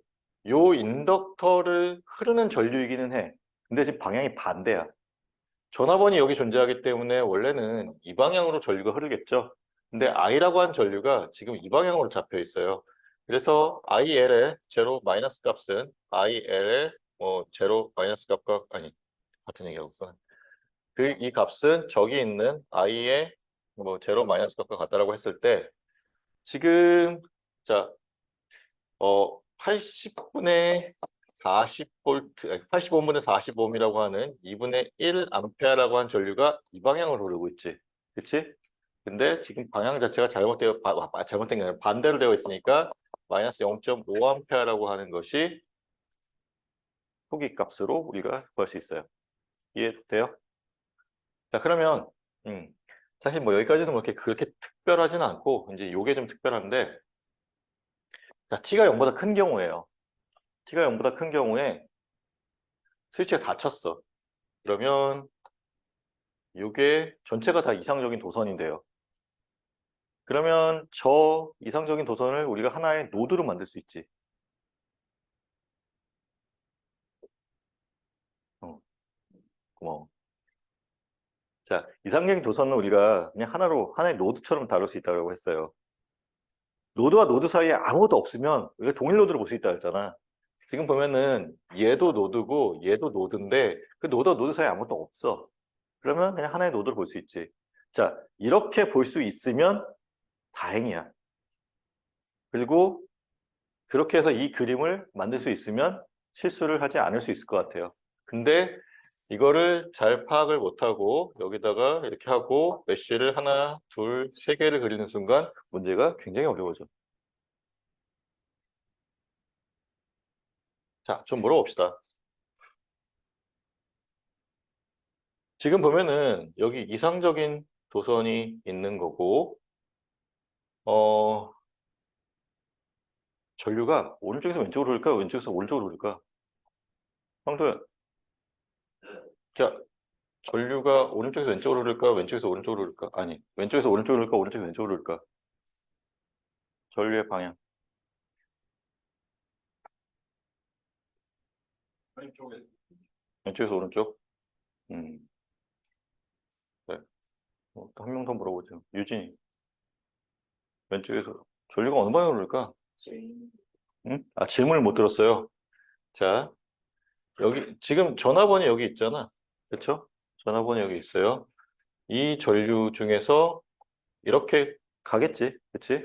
요 인덕터를 흐르는 전류이기는 해. 근데 지금 방향이 반대야. 전압원이 여기 존재하기 때문에 원래는 이 방향으로 전류가 흐르겠죠. 근데 I라고 한 전류가 지금 이 방향으로 잡혀 있어요. 그래서 IL의 제로 마이너스 값은 IL의 제로 마이너스 값과 아니 같은 얘기하고 이 값은 저기 있는 I의 제로 마이너스 값과 같다라고 했을 때 지금 자 80분의 40V, 85분의 45옴이라고 하는 2분의 1 암페어라고 한 전류가 이 방향으로 흐르고 있지. 그치? 근데 지금 방향 자체가 잘못된 게 아니라 반대로 되어 있으니까 마이너스 0.5 암페어라고 하는 것이 후기 값으로 우리가 구할 수 있어요. 이해돼요? 자, 그러면, 사실 뭐 여기까지는 뭐 그렇게 특별하지는 않고, 이제 요게 좀 특별한데, 자, t가 0보다 큰 경우에요. t가 0보다 큰 경우에 스위치가 닫혔어. 그러면 이게 전체가 다 이상적인 도선인데요. 그러면 저 이상적인 도선을 우리가 하나의 노드로 만들 수 있지. 고마워. 자, 이상적인 도선은 우리가 그냥 하나의 노드처럼 다룰 수 있다고 했어요. 노드와 노드 사이에 아무것도 없으면 우리가 동일 노드로 볼 수 있다고 했잖아. 지금 보면은 얘도 노드고 얘도 노드인데 그 노드와 노드 사이에 아무것도 없어. 그러면 그냥 하나의 노드로 볼 수 있지. 자, 이렇게 볼 수 있으면 다행이야. 그리고 그렇게 해서 이 그림을 만들 수 있으면 실수를 하지 않을 수 있을 것 같아요. 근데 이거를 잘 파악을 못하고 여기다가 이렇게 하고 메쉬를 하나, 둘, 세 개를 그리는 순간 문제가 굉장히 어려워져. 자, 좀 물어봅시다. 지금 보면은 여기 이상적인 도선이 있는 거고 전류가 오른쪽에서 왼쪽으로 흐를까? 왼쪽에서 오른쪽으로 흐를까? 황도현, 자, 전류가 오른쪽에서 왼쪽으로 흐를까? 왼쪽에서 오른쪽으로 흐를까? 아니, 왼쪽에서 오른쪽으로 흐를까? 오른쪽에서 왼쪽으로 흐를까? 전류의 방향. 왼쪽에서 오른쪽? 음, 네. 한 명 더 물어보죠. 유진이. 왼쪽에서. 전류가 어느 방향으로 흐를까? 응? 아, 질문을 못 들었어요. 자, 여기, 지금 전화번이 여기 있잖아. 그쵸? 전화번이 여기 있어요. 이 전류 중에서 이렇게 가겠지. 그치?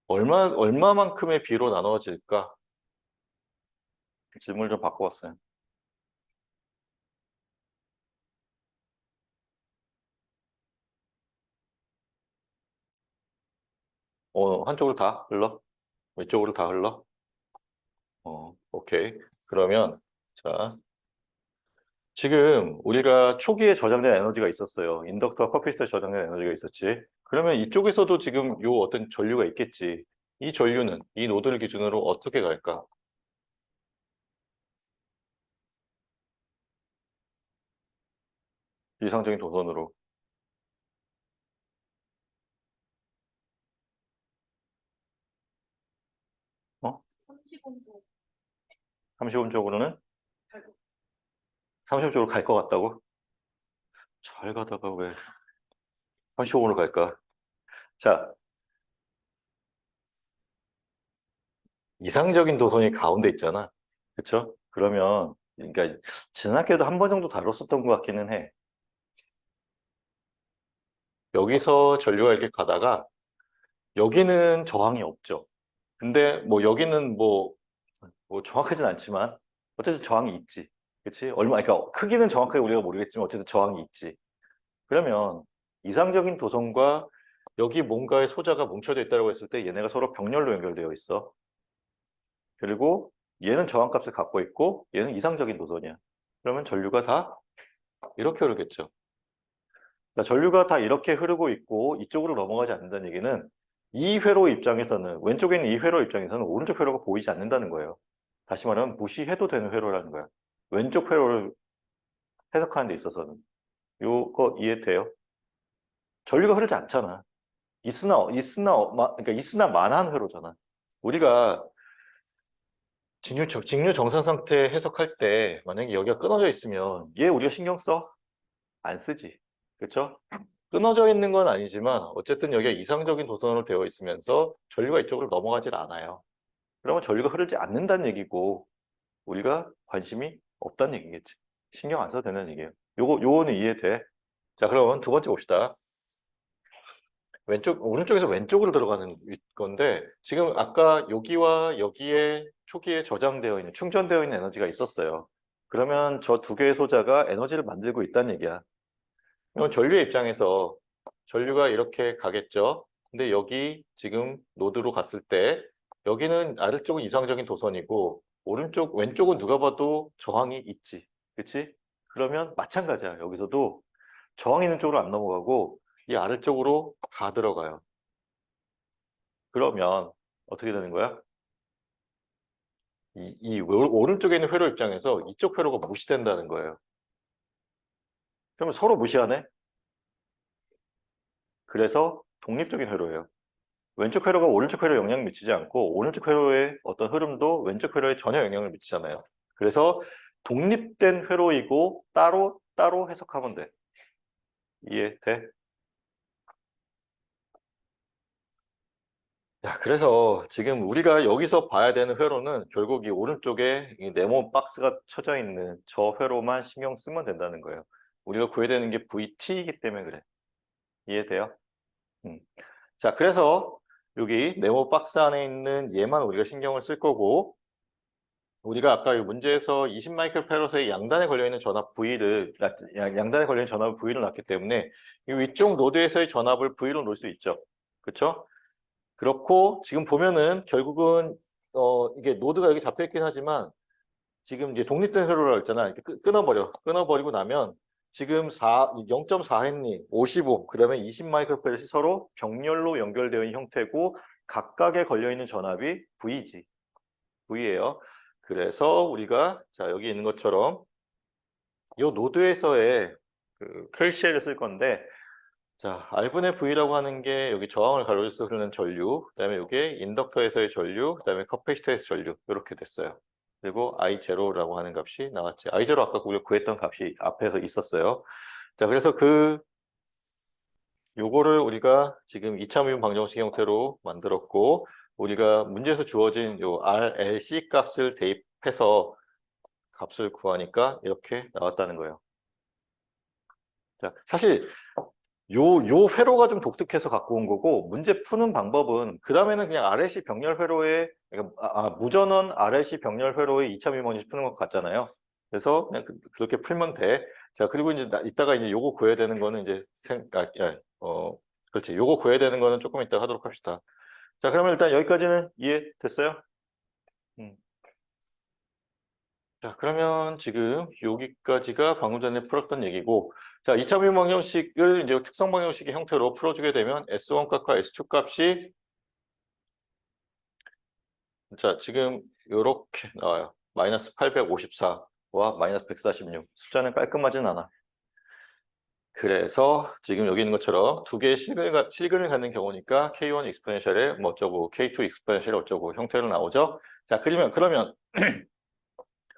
얼마만큼의 비로 나눠질까? 질문을 좀 바꿔봤어요. 한쪽으로 다 흘러? 왼쪽으로 다 흘러? 오케이. 그러면, 자, 지금 우리가 초기에 저장된 에너지가 있었어요. 인덕터와 커피시터에 저장된 에너지가 있었지. 그러면 이쪽에서도 지금 요 어떤 전류가 있겠지. 이 전류는 이 노드를 기준으로 어떻게 갈까? 이상적인 도선으로. 어? 35분 쪽으로는? 35분 쪽으로 갈 것 같다고? 잘 가다가 왜 35분으로 갈까? 자, 이상적인 도선이 가운데 있잖아. 그쵸? 그러면, 그러니까, 지난 학기에도 한 번 정도 다뤘었던 것 같기는 해. 여기서 전류가 이렇게 가다가, 여기는 저항이 없죠. 근데 뭐 여기는 뭐 정확하진 않지만, 어쨌든 저항이 있지. 그치? 그러니까 크기는 정확하게 우리가 모르겠지만, 어쨌든 저항이 있지. 그러면, 이상적인 도선과 여기 뭔가의 소자가 뭉쳐져 있다고 했을 때 얘네가 서로 병렬로 연결되어 있어. 그리고 얘는 저항값을 갖고 있고 얘는 이상적인 노선이야. 그러면 전류가 다 이렇게 흐르겠죠. 자, 전류가 다 이렇게 흐르고 있고 이쪽으로 넘어가지 않는다는 얘기는 이 회로 입장에서는 왼쪽에 있는 이 회로 입장에서는 오른쪽 회로가 보이지 않는다는 거예요. 다시 말하면 무시해도 되는 회로라는 거야. 왼쪽 회로를 해석하는 데 있어서는. 요거 이해돼요? 전류가 흐르지 않잖아. 그러니까 있으나 만한 회로잖아. 우리가 직류 정상 상태 해석할 때 만약에 여기가 끊어져 있으면 얘 우리가 신경 써? 안 쓰지. 그렇죠? 끊어져 있는 건 아니지만 어쨌든 여기가 이상적인 도선으로 되어 있으면서 전류가 이쪽으로 넘어가질 않아요. 그러면 전류가 흐르지 않는다는 얘기고 우리가 관심이 없다는 얘기겠지. 신경 안 써도 되는 얘기예요. 요거는 이해돼. 자, 그럼 두 번째 봅시다. 오른쪽에서 왼쪽으로 들어가는 건데, 지금 아까 여기와 여기에 초기에 저장되어 있는, 충전되어 있는 에너지가 있었어요. 그러면 저 두 개의 소자가 에너지를 만들고 있다는 얘기야. 이건 전류의 입장에서 전류가 이렇게 가겠죠. 근데 여기 지금 노드로 갔을 때, 여기는 아래쪽은 이상적인 도선이고, 왼쪽은 누가 봐도 저항이 있지. 그치? 그러면 마찬가지야. 여기서도 저항 있는 쪽으로 안 넘어가고, 이 아래쪽으로 다 들어가요. 그러면 어떻게 되는 거야? 오른쪽에 있는 회로 입장에서 이쪽 회로가 무시된다는 거예요. 그러면 서로 무시하네? 그래서 독립적인 회로예요. 왼쪽 회로가 오른쪽 회로에 영향을 미치지 않고 오른쪽 회로의 어떤 흐름도 왼쪽 회로에 전혀 영향을 미치잖아요. 그래서 독립된 회로이고 따로 따로 해석하면 돼. 이해돼? 야, 그래서 지금 우리가 여기서 봐야 되는 회로는 결국 이 오른쪽에 이 네모 박스가 쳐져 있는 저 회로만 신경 쓰면 된다는 거예요. 우리가 구해야 되는 게 VT이기 때문에 그래. 이해돼요? 음. 자, 그래서 여기 네모 박스 안에 있는 얘만 우리가 신경을 쓸 거고, 우리가 아까 이 문제에서 20 마이크로페럿의 양단에 걸려있는 전압 양단에 걸려있는 전압을 V를 놨기 때문에 이 위쪽 노드에서의 전압을 V로 놓을 수 있죠. 그렇죠? 그렇고 지금 보면은 결국은 이게 노드가 여기 잡혀 있긴 하지만 지금 이제 독립된 회로라고 했잖아. 이렇게 끊어버리고 나면 지금 0.4 했니? 55, 그다음에 20 마이크로페럿이 서로 병렬로 연결되어 있는 형태고 각각에 걸려 있는 전압이 V지. V예요. 그래서 우리가 자 여기 있는 것처럼 이 노드에서의 그 KCl을 쓸 건데 자 R분의 V라고 하는 게 여기 저항을 가로질러서 흐르는 전류, 그다음에 이게 인덕터에서의 전류, 그다음에 커패시터에서 전류 이렇게 됐어요. 그리고 I0라고 하는 값이 나왔지. I0 아까 우리가 구했던 값이 앞에서 있었어요. 자 그래서 요거를 우리가 지금 2차 미분 방정식 형태로 만들었고 우리가 문제에서 주어진 요 RLC 값을 대입해서 값을 구하니까 이렇게 나왔다는 거예요. 자, 사실 요 회로가 좀 독특해서 갖고 온 거고 문제 푸는 방법은 그 다음에는 그냥 RLC 병렬 회로에 그러니까 무전원 RLC 병렬 회로에 2차 미분 방정식 푸는 것 같잖아요. 그래서 그냥 그렇게 풀면 돼. 자 그리고 이제 이따가 이제 요거 구해야 되는 거는 이제 그렇지. 요거 구해야 되는 거는 조금 이따 하도록 합시다. 자, 그러면 일단 여기까지는 이해됐어요? 자, 그러면 지금 여기까지가 방금 전에 풀었던 얘기고, 자, 2차 미분 방정식을 이제 특성 방정식의 형태로 풀어주게 되면 S1 값과 S2 값이 자, 지금 요렇게 나와요. 마이너스 854와 마이너스 146. 숫자는 깔끔하진 않아. 그래서 지금 여기 있는 것처럼 두 개의 실근을 갖는 경우니까 K1 익스포넨셜에 뭐 어쩌고 K2 익스포넨셜에 어쩌고 형태로 나오죠. 자, 그러면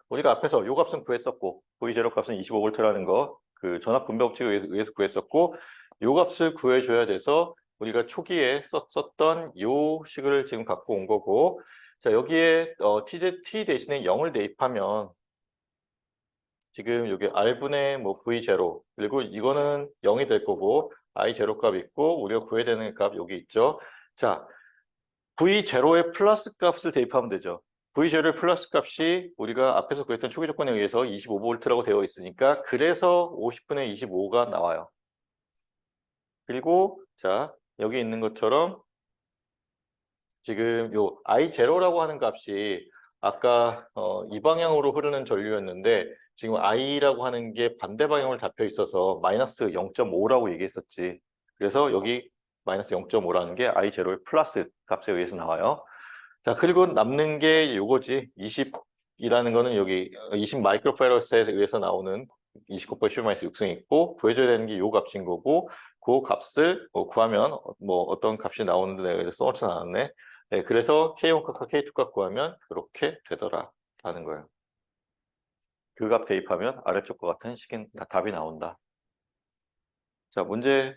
우리가 앞에서 요 값은 구했었고 V0 값은 25V라는 거 그 전압 분배 법칙에 의해서 구했었고 요 값을 구해줘야 돼서 우리가 초기에 썼던 요 식을 지금 갖고 온 거고 자 여기에 T 대신에 0을 대입하면 지금 여기 R분의 뭐 V0 그리고 이거는 0이 될 거고 I0 값 있고 우리가 구해야 되는 값 여기 있죠. 자 V0의 플러스 값을 대입하면 되죠. V0의 플러스 값이 우리가 앞에서 구했던 초기 조건에 의해서 25V라고 되어 있으니까 그래서 50분의 25가 나와요. 그리고 자 여기 있는 것처럼 지금 요 I0라고 하는 값이 아까 이 방향으로 흐르는 전류였는데 지금 I라고 하는 게 반대 방향으로 잡혀 있어서 마이너스 0.5라고 얘기했었지. 그래서 여기 마이너스 0.5라는 게 I0의 플러스 값에 의해서 나와요. 자, 그리고 남는 게 요거지. 20이라는 거는 여기 20 마이크로패러스에 의해서 나오는 29% 10-6승이 있고 구해줘야 되는 게 요 값인 거고 그 값을 구하면 뭐 어떤 값이 나오는데 내가 써놓지 않았네. 네, 그래서 K1 값과 K2 값 구하면 그렇게 되더라 라는 거예요. 그 값 대입하면 아래쪽과 같은 식인 답이 나온다. 자, 문제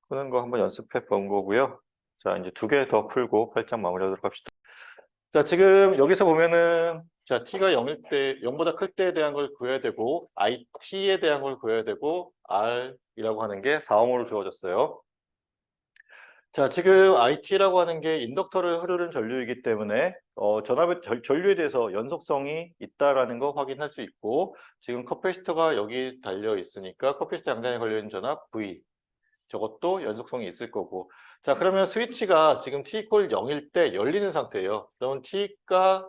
푸는 거 한번 연습해 본 거고요. 자, 이제 두 개 더 풀고 8장 마무리하도록 합시다. 자, 지금 여기서 보면은 자, t가 0일 때, 0보다 클 때에 대한 걸 구해야 되고 it에 대한 걸 구해야 되고 r이라고 하는 게 4옴으로 주어졌어요. 자, 지금 it라고 하는 게 인덕터를 흐르는 전류이기 때문에 전압의 전류에 대해서 연속성이 있다라는 거 확인할 수 있고 지금 커패시터가 여기 달려 있으니까 커패시터 양단에 걸려 있는 전압 V 저것도 연속성이 있을 거고 자 그러면 스위치가 지금 t = 0일 때 열리는 상태예요. 그러면 t가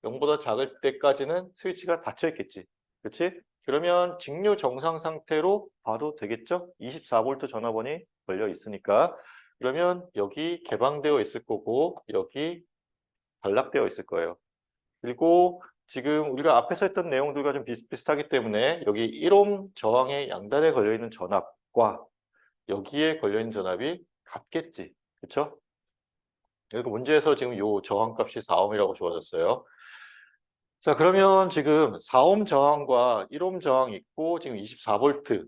0보다 작을 때까지는 스위치가 닫혀 있겠지. 그렇지? 그러면 직류 정상 상태로 봐도 되겠죠? 24V 전압원이 걸려 있으니까 그러면 여기 개방되어 있을 거고 여기 단락되어 있을 거예요. 그리고 지금 우리가 앞에서 했던 내용들과 좀 비슷비슷하기 때문에 여기 1옴 저항의 양단에 걸려 있는 전압과 여기에 걸려있는 전압이 같겠지. 그쵸? 그리고 문제에서 지금 요 저항값이 4옴이라고 주어졌어요. 자, 그러면 지금 4옴 저항과 1옴 저항 있고 지금 24V.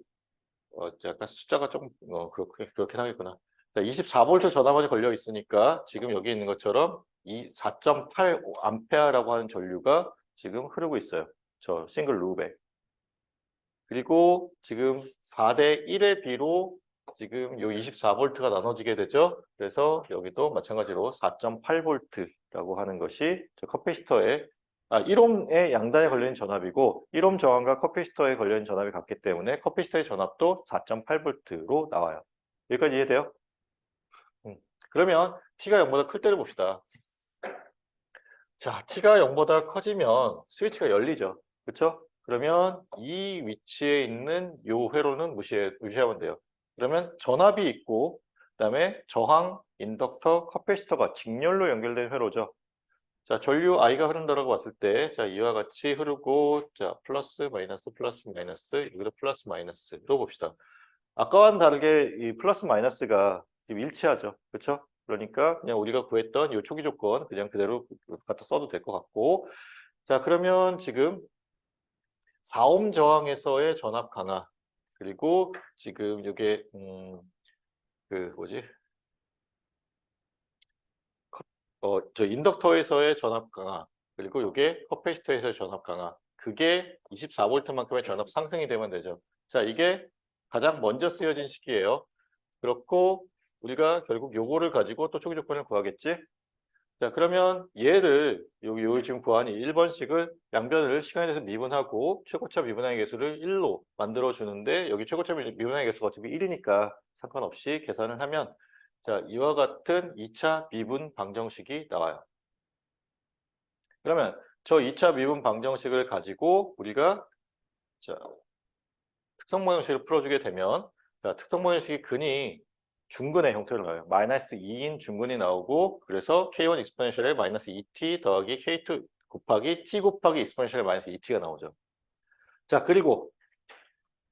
약간 숫자가 좀 그렇긴 하겠구나. 자, 24V 전압원이 걸려 있으니까 지금 여기 있는 것처럼 이 4.8 암페어라고 하는 전류가 지금 흐르고 있어요. 저 싱글 루브에. 그리고 지금 4대 1의 비로 지금 요 24V가 나눠지게 되죠. 그래서 여기도 마찬가지로 4.8V라고 하는 것이 저 커패시터에 1옴의 양단에 걸려있는 전압이고 1옴 저항과 커패시터에 걸려있는 전압이 같기 때문에 커패시터의 전압도 4.8V로 나와요. 여기까지 이해돼요? 그러면 T가 0보다 클 때를 봅시다. 자, T가 0보다 커지면 스위치가 열리죠. 그렇죠? 그러면 이 위치에 있는 요 회로는 무시하면 돼요. 그러면 전압이 있고 그다음에 저항, 인덕터, 커패시터가 직렬로 연결된 회로죠. 자, 전류 I가 흐른다라고 봤을 때, 자, 이와 같이 흐르고, 자, 플러스, 마이너스, 여기도 플러스, 마이너스로 봅시다. 아까와는 다르게 이 플러스, 마이너스가 지금 일치하죠. 그렇죠? 그러니까 그냥 우리가 구했던 이 초기 조건 그냥 그대로 갖다 써도 될 것 같고, 자, 그러면 지금 4옴 저항에서의 전압 강화, 그리고 지금 이게 그 뭐지? 저 인덕터에서의 전압 강화, 그리고 이게 커패시터에서의 전압 강화. 그게 24V만큼의 전압 상승이 되면 되죠. 자, 이게 가장 먼저 쓰여진 식이에요. 그렇고 우리가 결국 요거를 가지고 또 초기 조건을 구하겠지? 자, 그러면 얘를 요 지금 구한 이 1번식을 양변을 시간에 대해서 미분하고 최고차 미분항의 개수를 1로 만들어 주는데, 여기 최고차 미분항의 개수가 어차피 1이니까 상관없이 계산을 하면, 자, 이와 같은 2차 미분 방정식이 나와요. 그러면 저 2차 미분 방정식을 가지고 우리가, 자, 특성 방정식을 풀어주게 되면, 자, 특성 방정식이 근이 중근의 형태로 나와요. 마이너스 2인 중근이 나오고, 그래서 K1 익스포넨셜에 마이너스 2t 더하기 K2 곱하기 t 곱하기 익스포넨셜에 마이너스 2t가 나오죠. 자, 그리고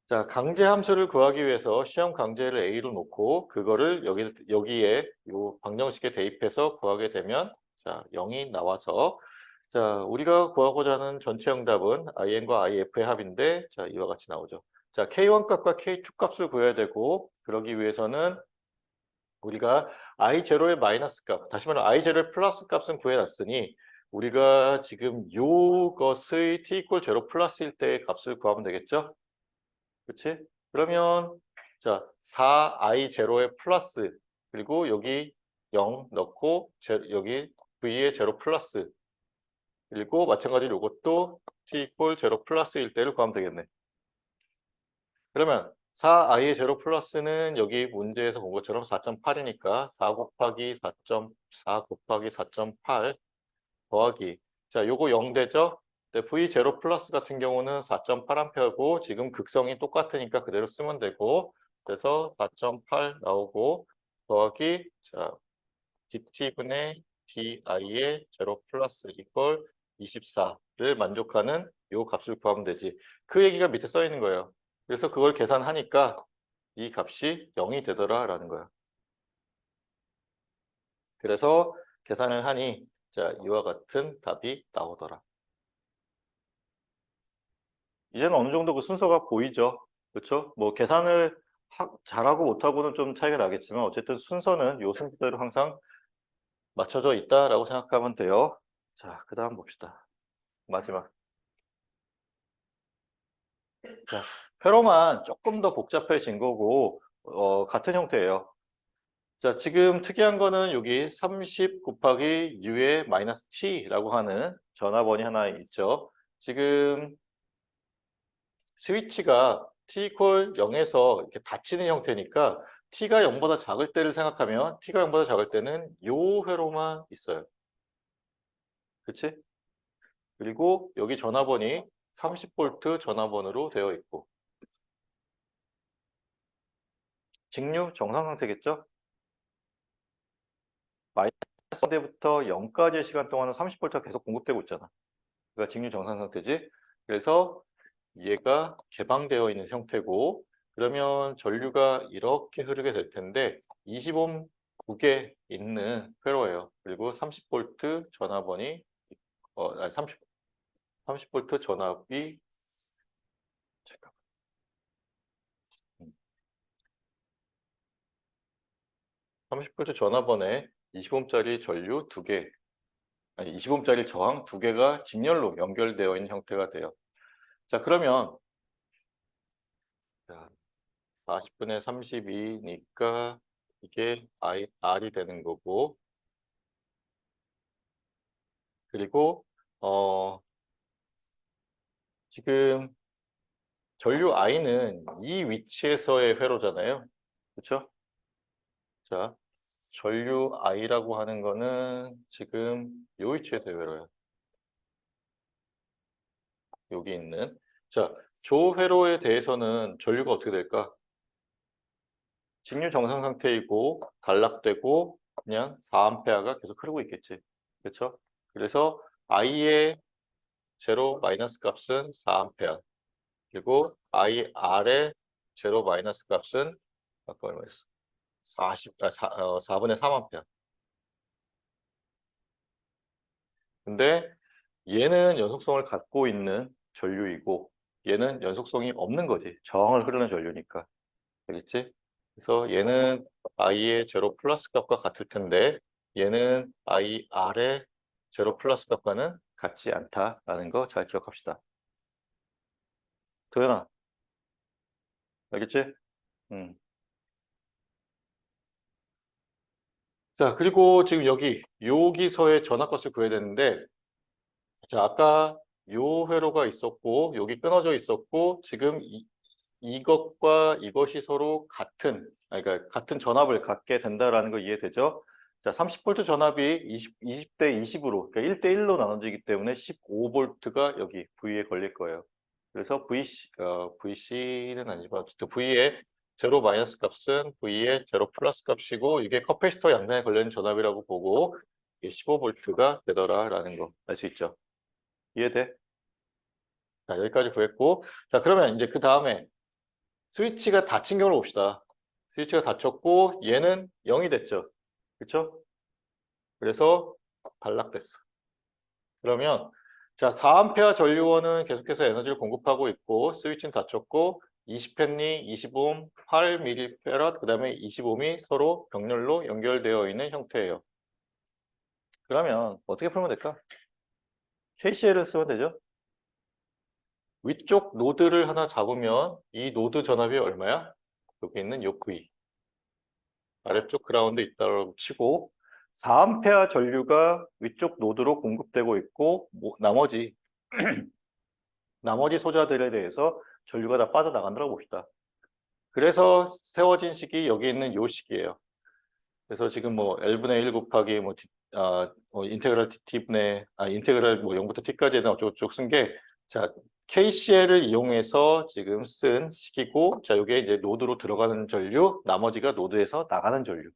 자, 강제 함수를 구하기 위해서 시험 강제를 A로 놓고 그거를 여기에 요 방정식에 대입해서 구하게 되면, 자, 0이 나와서, 자, 우리가 구하고자 하는 전체 응답은 IN과 IF의 합인데, 자, 이와 같이 나오죠. 자, K1 값과 K2 값을 구해야 되고, 그러기 위해서는 우리가 I0의 마이너스 값, 다시 말해 I0의 플러스 값은 구해놨으니 우리가 지금 요것의 t 이퀄 0 플러스일 때의 값을 구하면 되겠죠? 그렇지? 그러면 자, 4i0의 플러스, 그리고 여기 0 넣고 여기 v의 0 플러스, 그리고 마찬가지로 이것도 t 이퀄 0 플러스일 때를 구하면 되겠네. 그러면 4i의 제로 플러스는 여기 문제에서 본 것처럼 4.8이니까 4 곱하기 4.4 곱하기 4.8 더하기, 자, 요거 0 되죠? 네, V 제로 플러스 같은 경우는 4.8A고 지금 극성이 똑같으니까 그대로 쓰면 되고, 그래서 4.8 나오고 더하기, 자, dt분의 di의 제로 플러스 이퀄 24를 만족하는 요 값을 구하면 되지. 그 얘기가 밑에 써 있는 거예요. 그래서 그걸 계산하니까 이 값이 0이 되더라라는 거야. 그래서 계산을 하니, 자, 이와 같은 답이 나오더라. 이제는 어느 정도 그 순서가 보이죠. 그렇죠? 뭐 계산을 잘하고 못하고는 좀 차이가 나겠지만 어쨌든 순서는 요 순서대로 항상 맞춰져 있다라고 생각하면 돼요. 자, 그 다음 봅시다. 마지막. 자, 회로만 조금 더 복잡해진 거고 같은 형태예요. 자, 지금 특이한 거는 여기 30 곱하기 u의 마이너스 t라고 하는 전화번이 하나 있죠. 지금 스위치가 t 이퀄 0에서 이렇게 닫히는 형태니까 t가 0보다 작을 때를 생각하면, t가 0보다 작을 때는 요 회로만 있어요. 그치? 그리고 여기 전화번이 30V 전화번으로 되어 있고, 직류 정상 상태겠죠? 마이너스 때부터 0까지의 시간 동안은 30V가 계속 공급되고 있잖아. 그러니까 직류 정상 상태지. 그래서 얘가 개방되어 있는 형태고, 그러면 전류가 이렇게 흐르게 될 텐데 20옴 9개 있는 회로예요. 그리고 30V 전압원이 30V 전압이, 잠깐, 30V 전압원에 20옴짜리 전류 2개, 아니 20옴짜리 저항 2개가 직렬로 연결되어 있는 형태가 돼요. 자, 그러면 40분의 32니까 이게 R이 되는 거고, 그리고 지금 전류 I는 이 위치에서의 회로잖아요. 그렇죠? 자, 전류 I라고 하는 거는 지금 이 위치에서의 회로예요. 여기 있는. 자, 조 회로에 대해서는 전류가 어떻게 될까? 직류 정상 상태이고 단락되고 그냥 4A가 계속 흐르고 있겠지. 그렇죠? 그래서 I의 제로 마이너스 값은 4A. 그리고 IR의 제로 마이너스 값은 아까 얼마였어? 4분의 3A. 근데 얘는 연속성을 갖고 있는 전류이고 얘는 연속성이 없는 거지. 저항을 흐르는 전류니까. 알겠지? 그래서 얘는 I의 제로 플러스 값과 같을 텐데 얘는 IR의 제로 플러스 값과는 같지 않다라는 거 잘 기억합시다. 도현아, 알겠지? 음. 자, 그리고 지금 여기서의 전압값을 구해야 되는데 자, 아까 요 회로가 있었고 여기 끊어져 있었고 지금 이것과 이것이 서로 그러니까 같은 전압을 갖게 된다라는 거 이해되죠? 자, 30V 전압이 20대 20으로, 그러니까 1대 1로 나눠지기 때문에 15V가 여기 V에 걸릴 거예요. 그래서 VC는 아니지만 어쨌든 V의 제로 마이너스 값은 V의 제로 플러스 값이고 이게 커패시터 양면에 걸려있는 전압이라고 보고 이게 15V가 되더라라는 거 알 수 있죠? 이해돼? 자, 여기까지 구했고 자, 그러면 이제 그 다음에 스위치가 닫힌 경우를 봅시다. 스위치가 닫혔고 얘는 0이 됐죠. 그렇죠? 그래서 단락됐어. 그러면 자, 4A 전류원은 계속해서 에너지를 공급하고 있고 스위치는 닫혔고 20헨리, 25옴, 8mF, 그 다음에 25옴이 서로 병렬로 연결되어 있는 형태예요. 그러면 어떻게 풀면 될까? KCL을 쓰면 되죠. 위쪽 노드를 하나 잡으면 이 노드 전압이 얼마야? 여기 있는 요 V. 아래쪽 그라운드 있다고 치고 4A 전류가 위쪽 노드로 공급되고 있고 나머지 소자들에 대해서 전류가 다 빠져나간다고 봅시다. 그래서 세워진 식이 여기 있는 요 식이에요. 그래서 지금 뭐 L분의 1 곱하기 인테그랄 인테그랄 0부터 t까지는 어쩌고저쩌고 쓴 게 자, KCL을 이용해서 지금 쓴 식이고 자, 요게 이제 노드로 들어가는 전류, 나머지가 노드에서 나가는 전류.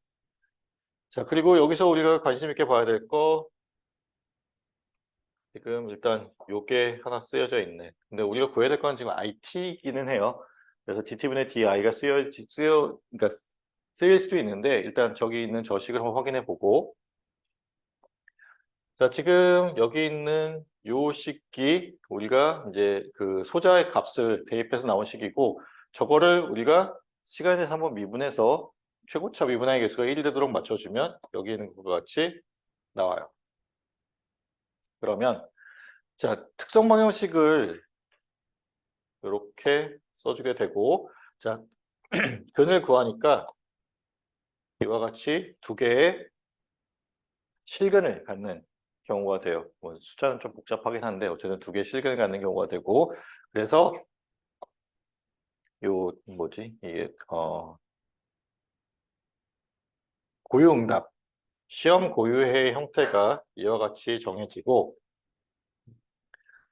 자, 그리고 여기서 우리가 관심 있게 봐야 될 거 지금 일단 요게 하나 쓰여져 있네. 근데 우리가 구해야 될 건 지금 IT이기는 해요. 그래서 DT분의 DI가 그러니까 쓰일 수도 있는데 일단 저기 있는 저식을 한번 확인해 보고 자, 지금 여기 있는 요 식이 우리가 이제 그 소자의 값을 대입해서 나온 식이고 저거를 우리가 시간에 대해서 한번 미분해서 최고차 미분하의 개수가 1이 되도록 맞춰주면 여기 있는 것과 같이 나와요. 그러면 자, 특성 방정식을 이렇게 써주게 되고 자, 근을 구하니까 이와 같이 두 개의 실근을 갖는 경우가 돼요. 뭐 숫자는 좀 복잡하긴 한데 어쨌든 두 개의 실근을 갖는 경우가 되고 그래서 요 뭐지 이게 고유응답 시험 고유의 형태가 이와 같이 정해지고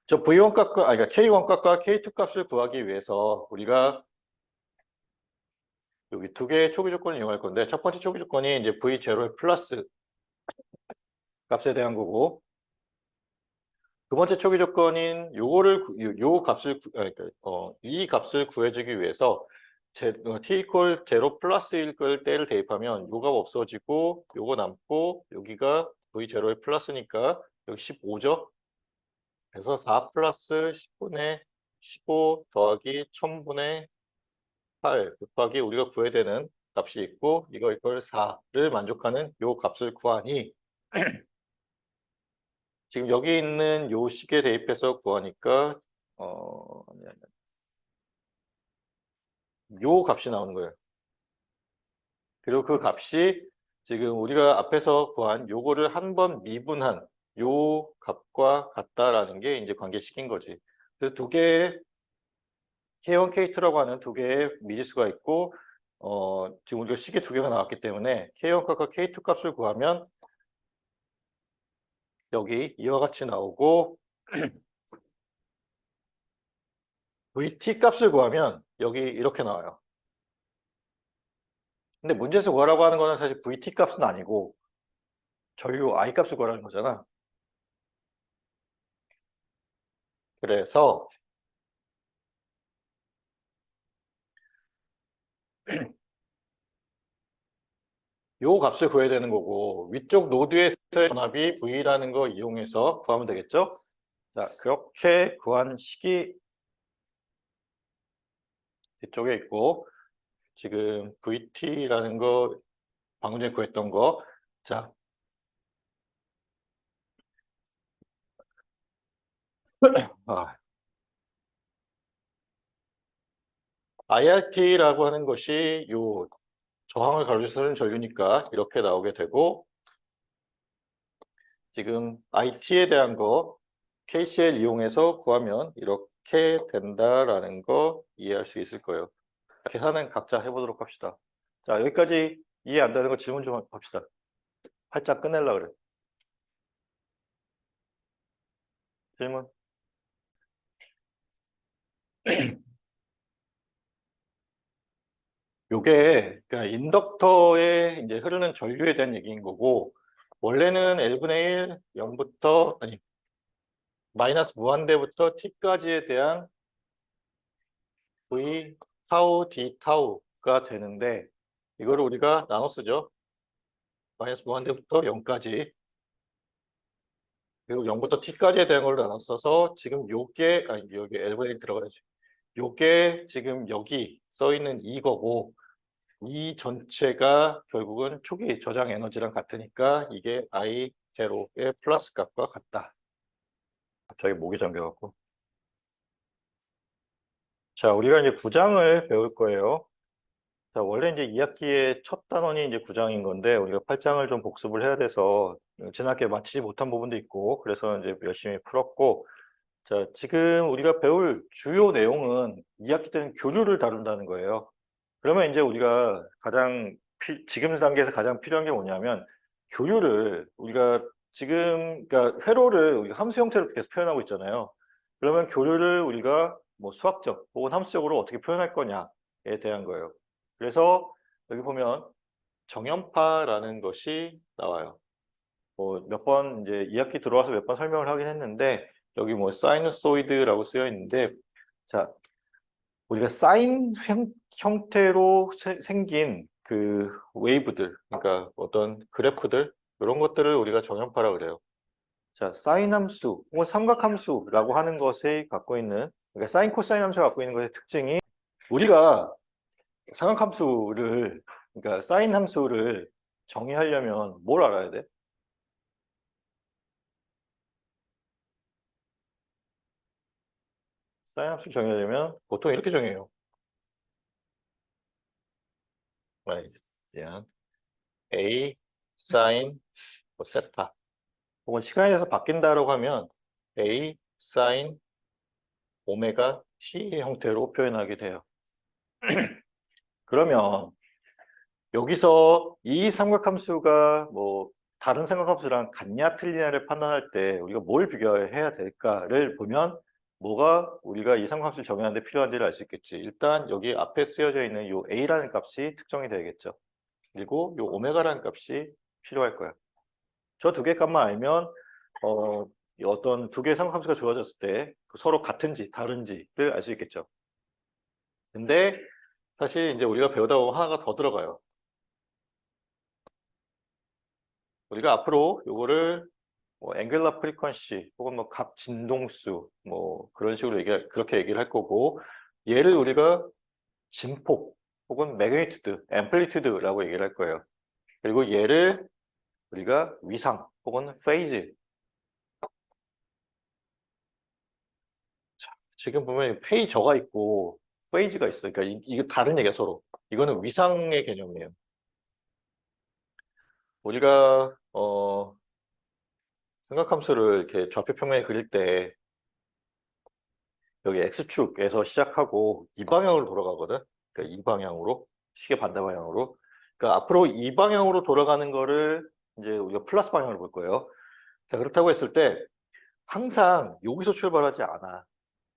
저 V1 값과 그러니까 K1 값과 K2 값을 구하기 위해서 우리가 여기 두 개의 초기 조건을 이용할 건데 첫 번째 초기 조건이 이제 V0의 플러스 값에 대한 거고 두 번째 초기 조건인 요 값을 이 값을 구해주기 위해서 t 이퀄 0 플러스 1걸 때를 대입하면 요가 없어지고 요거 남고 여기가 v0의 플러스니까 여기 15죠. 그래서 4 플러스 10분의 15 더하기 1000분의 8 곱하기 우리가 구해야 되는 값이 있고 이거 이걸 4를 만족하는 요 값을 구하니 지금 여기 있는 요 식에 대입해서 구하니까 요 값이 나오는 거예요. 그리고 그 값이 지금 우리가 앞에서 구한 요거를 한 번 미분한 요 값과 같다라는 게 이제 관계식인 거지. 그래서 두 개의 K1, K2라고 하는 두 개의 미지수가 있고 지금 우리가 식이 두 개가 나왔기 때문에 K1 값과 K2 값을 구하면 여기 이와 같이 나오고 VT 값을 구하면 여기 이렇게 나와요. 근데 문제에서 구하라고 하는 거는 사실 VT 값은 아니고 전류 I 값을 구하라는 거잖아. 그래서 요 값을 구해야 되는 거고 위쪽 노드에서의 전압이 V라는 거 이용해서 구하면 되겠죠? 자, 그렇게 구한 식이 이쪽에 있고 지금 VT라는 거 방금 전에 구했던 거. 자, IRT라고 하는 것이 요 저항을 가로지르는 전류니까 이렇게 나오게 되고 지금 IT에 대한 거 KCL 이용해서 구하면 이렇게 된다라는 거 이해할 수 있을 거예요. 계산은 각자 해보도록 합시다. 자, 여기까지 이해 안 되는 거 질문 좀 합시다. 활짝 끝내려고 그래. 질문. 요게 그러니까 인덕터에 이제 흐르는 전류에 대한 얘기인 거고 원래는 L분의 1, 0부터 아니 마이너스 무한대부터 t까지에 대한 v 타우 d 타우가 되는데 이거를 우리가 나눠 쓰죠. 마이너스 무한대부터 0까지 그리고 0부터 t까지에 대한 걸 나눠 써서 지금 요게 아니 여기 L분의 1 들어가야지. 요게 지금 여기 써 있는 이거고 이 전체가 결국은 초기 저장 에너지랑 같으니까 이게 I 제로의 플러스 값과 같다. 갑자기 목이 잠겨갖고. 자, 우리가 이제 구장을 배울 거예요. 자, 원래 이제 2학기의 첫 단원이 이제 구장인 건데 우리가 8장을 좀 복습을 해야 돼서 지난학기에 마치지 못한 부분도 있고 그래서 이제 열심히 풀었고 자, 지금 우리가 배울 주요 내용은 2학기 때는 교류를 다룬다는 거예요. 그러면 이제 우리가 가장 지금 단계에서 가장 필요한 게 뭐냐면 교류를 우리가 지금 그러니까 회로를 우리가 함수 형태로 계속 표현하고 있잖아요. 그러면 교류를 우리가 뭐 수학적 혹은 함수적으로 어떻게 표현할 거냐에 대한 거예요. 그래서 여기 보면 정연파라는 것이 나와요. 뭐 몇 번 이제 2학기 들어와서 몇 번 설명을 하긴 했는데 여기 뭐 사이누소이드라고 쓰여 있는데 자 우리가 사인 형태로 생긴 그 웨이브들, 그러니까 어떤 그래프들 이런 것들을 우리가 정연파라 그래요. 자, 사인 함수 혹은 삼각 함수라고 하는 것이 갖고 있는 그러니까 사인 코사인 함수가 갖고 있는 것의 특징이 우리가 삼각 함수를 그러니까 사인 함수를 정의하려면 뭘 알아야 돼? 사인 함수 정의하려면 보통 이렇게 정해요. 그냥 A 사인 뭐 세타 혹은 시간에 대해서 바뀐다라고 하면 A 사인 오메가 t 형태로 표현하게 돼요. 그러면 여기서 이 삼각함수가 뭐 다른 삼각함수랑 같냐 틀리냐를 판단할 때 우리가 뭘 비교해야 될까를 보면 뭐가 우리가 이 삼각함수를 정의하는 데 필요한지를 알 수 있겠지. 일단 여기 앞에 쓰여져 있는 이 a라는 값이 특정이 되겠죠. 그리고 이 오메가라는 값이 필요할 거야. 저 두 개 값만 알면 어떤 두 개의 삼각함수가 주어졌을 때 서로 같은지 다른지를 알 수 있겠죠. 근데 사실 이제 우리가 배우다 보면 하나가 더 들어가요. 우리가 앞으로 요거를 뭐 앵글러 프리퀀시 혹은 뭐 각 진동수 뭐 그런 식으로 그렇게 얘기를 할 거고 얘를 우리가 진폭 혹은 매그니튜드, 앰플리튜드라고 얘기를 할 거예요. 그리고 얘를 우리가 위상 혹은 페이즈 지금 보면 페이저가 있고 페이즈가 있어요. 그러니까 이게 다른 얘기야 서로. 이거는 위상의 개념이에요. 우리가 삼각함수를 이렇게 좌표 평면에 그릴 때 여기 x축에서 시작하고 이 방향으로 돌아가거든. 그러니까 이 방향으로 시계 반대 방향으로. 그러니까 앞으로 이 방향으로 돌아가는 거를 이제 우리가 플러스 방향으로 볼 거예요. 자 그렇다고 했을 때 항상 여기서 출발하지 않아.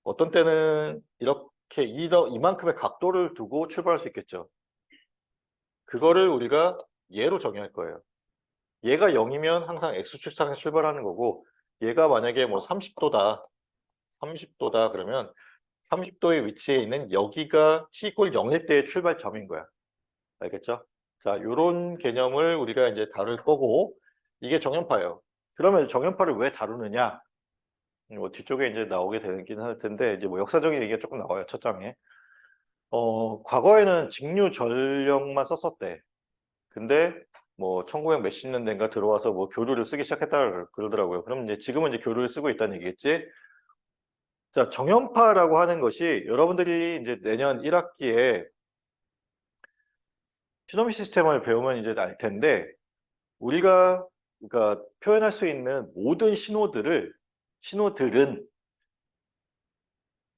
어떤 때는 이렇게 이만큼의 각도를 두고 출발할 수 있겠죠. 그거를 우리가 얘로 정의할 거예요. 얘가 0이면 항상 X축상에 출발하는 거고, 얘가 만약에 뭐 30도다, 30도다 그러면 30도의 위치에 있는 여기가 t 이퀄 0일 때의 출발점인 거야. 알겠죠? 자, 요런 개념을 우리가 이제 다룰 거고, 이게 정연파예요. 그러면 정연파를 왜 다루느냐? 뭐 뒤쪽에 이제 나오게 되긴 할 텐데, 이제 뭐 역사적인 얘기가 조금 나와요, 첫 장에. 과거에는 직류 전력만 썼었대. 근데 뭐 1900 몇십 년대인가 들어와서 뭐 교류를 쓰기 시작했다 그러더라고요. 그럼 이제 지금은 이제 교류를 쓰고 있다는 얘기겠지? 자, 정연파라고 하는 것이 여러분들이 이제 내년 1학기에 시너미 시스템을 배우면 이제 알 텐데, 우리가 그러니까 표현할 수 있는 모든 신호들은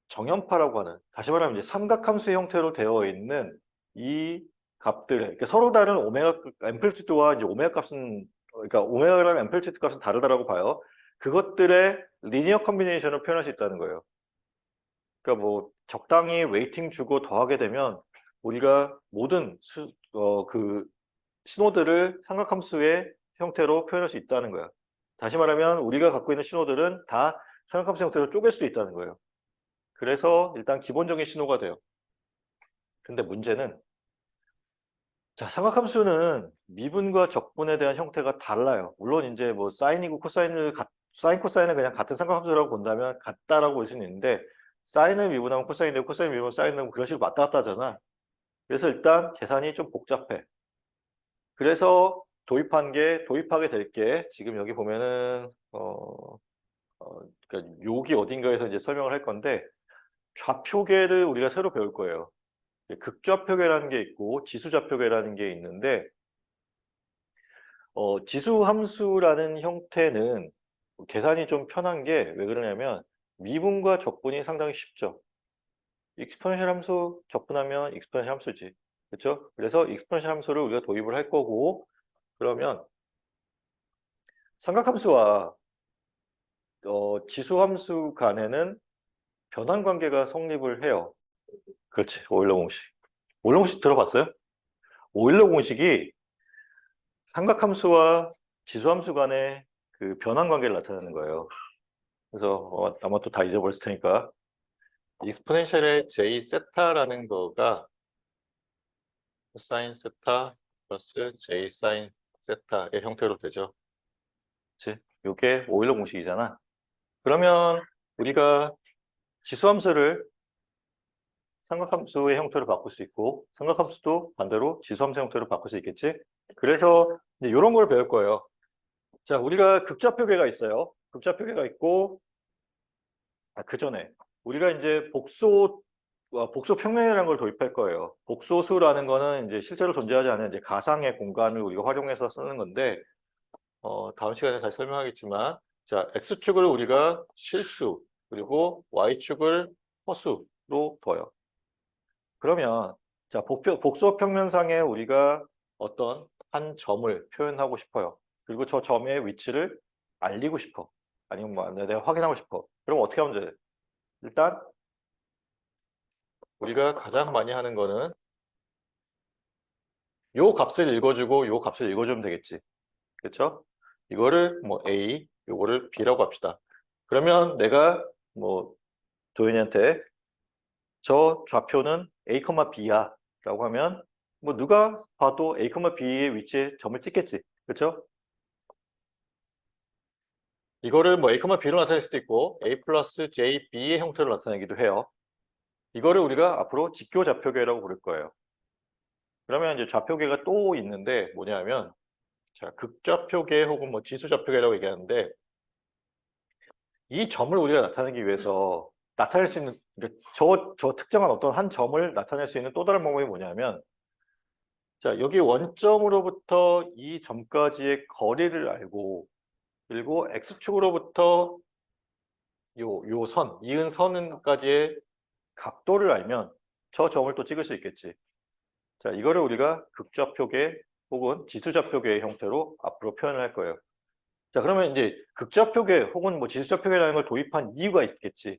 정연파라고 하는, 다시 말하면 이제 삼각함수 형태로 되어 있는 이 값들, 그러니까 서로 다른 오메가 앰플리튜드와 이제 오메가 값은, 그러니까 오메가랑 앰플리튜드 값은 다르다라고 봐요. 그것들의 리니어 컨비네이션을 표현할 수 있다는 거예요. 그러니까 뭐 적당히 웨이팅 주고 더하게 되면 우리가 모든 그 신호들을 삼각함수의 형태로 표현할 수 있다는 거야. 다시 말하면 우리가 갖고 있는 신호들은 다 삼각함수 형태로 쪼갤 수도 있다는 거예요. 그래서 일단 기본적인 신호가 돼요. 근데 문제는, 자, 삼각함수는 미분과 적분에 대한 형태가 달라요. 물론 이제 뭐 사인이고 사인 코사인을 그냥 같은 삼각함수라고 본다면 같다라고 볼 수는 있는데, 사인을 미분하면 코사인이 되고 코사인을 미분하면 사인이 되고 그런 식으로 왔다 갔다 하잖아. 그래서 일단 계산이 좀 복잡해. 그래서 도입하게 될 게, 지금 여기 보면은 그러니까 여기 어딘가에서 이제 설명을 할 건데, 좌표계를 우리가 새로 배울 거예요. 극좌표계라는 게 있고 지수좌표계라는 게 있는데, 지수함수라는 형태는 계산이 좀 편한 게 왜 그러냐면 미분과 적분이 상당히 쉽죠. 익스포넨셜 함수 적분하면 익스포넨셜 함수지. 그렇죠? 그래서 익스포넨셜 함수를 우리가 도입을 할 거고, 그러면 삼각함수와 지수함수 간에는 변환관계가 성립을 해요. 그렇지. 오일러 공식. 오일러 공식 들어봤어요? 오일러 공식이 삼각함수와 지수함수 간의 그 변환관계를 나타내는 거예요. 그래서 아마 또 다 잊어버렸을 테니까, 익스포넨셜의 j 세타라는 거가 사인 세타 플러스 j 사인 세타의 형태로 되죠. 그치? 이게 오일러 공식이잖아. 그러면 우리가 지수함수를 삼각함수의 형태로 바꿀 수 있고, 삼각함수도 반대로 지수함수 형태로 바꿀 수 있겠지? 그래서 이제 이런 걸 배울 거예요. 자, 우리가 극좌표계가 있어요. 극좌표계가 있고, 그 전에 우리가 이제 복소 평면이라는 걸 도입할 거예요. 복소수라는 거는 이제 실제로 존재하지 않는 이제 가상의 공간을 우리가 활용해서 쓰는 건데, 다음 시간에 다시 설명하겠지만, 자, x축을 우리가 실수, 그리고 y축을 허수로 둬요. 그러면 자, 복소 평면상에 우리가 어떤 한 점을 표현하고 싶어요. 그리고 저 점의 위치를 알리고 싶어. 아니면 뭐 내가 확인하고 싶어. 그럼 어떻게 하면 돼? 일단 우리가 가장 많이 하는 거는 요 값을 읽어주고 요 값을 읽어주면 되겠지. 그렇죠? 이거를 뭐 A, 요거를 B라고 합시다. 그러면 내가 뭐 도현이한테 저 좌표는 A, B야 라고 하면 뭐 누가 봐도 A, B의 위치에 점을 찍겠지. 그렇죠? 이거를 뭐 A, B로 나타낼 수도 있고 A 플러스 J, B의 형태로 나타내기도 해요. 이거를 우리가 앞으로 직교좌표계라고 부를 거예요. 그러면 이제 좌표계가 또 있는데 뭐냐면, 자, 극좌표계 혹은 뭐 지수좌표계라고 얘기하는데, 이 점을 우리가 나타내기 위해서 나타낼 수 있는, 그러니까 저 특정한 어떤 한 점을 나타낼 수 있는 또 다른 방법이 뭐냐면, 자, 여기 원점으로부터 이 점까지의 거리를 알고, 그리고 x축으로부터 이은 선까지의 각도를 알면 저 점을 또 찍을 수 있겠지. 자, 이거를 우리가 극좌표계 혹은 지수좌표계의 형태로 앞으로 표현을 할 거예요. 자, 그러면 이제 극좌표계 혹은 뭐 지수좌표계라는 걸 도입한 이유가 있겠지.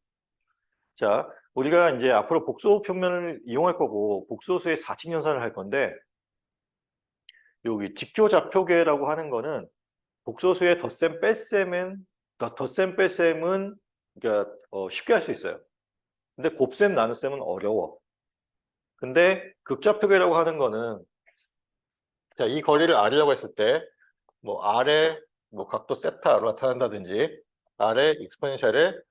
자, 우리가 이제 앞으로 복소 평면을 이용할 거고 복소수의 4칙 연산을 할 건데, 여기 직조좌표계라고 하는 거는 복소수의 덧셈 뺄셈은 덧셈 뺄셈은 그러니까 쉽게 할 수 있어요. 근데 곱셈 나눗셈은 어려워. 근데 극좌표계라고 하는 거는 자, 이 거리를 R이라고 했을 때 뭐 R의 뭐 각도 세타로 나타난다든지 R의 익스포넨셜의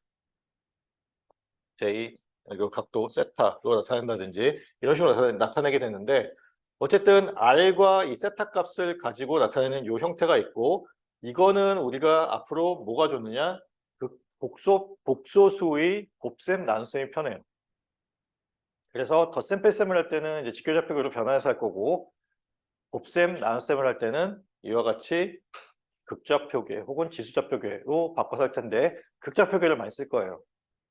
J 이거 각도 세타로 나타낸다든지 이런 식으로 나타내게 되는데 어쨌든 R과 이 세타 값을 가지고 나타내는 이 형태가 있고 이거는 우리가 앞으로 뭐가 좋느냐 그 복소수의 곱셈 나눗셈이 편해요. 그래서 덧셈 뺄셈을 할 때는 이제 직교좌표계로 변환해서 할 거고 곱셈 나눗셈을 할 때는 이와 같이 극좌표계 혹은 지수좌표계로 바꿔서 할 텐데 극좌표계를 많이 쓸 거예요.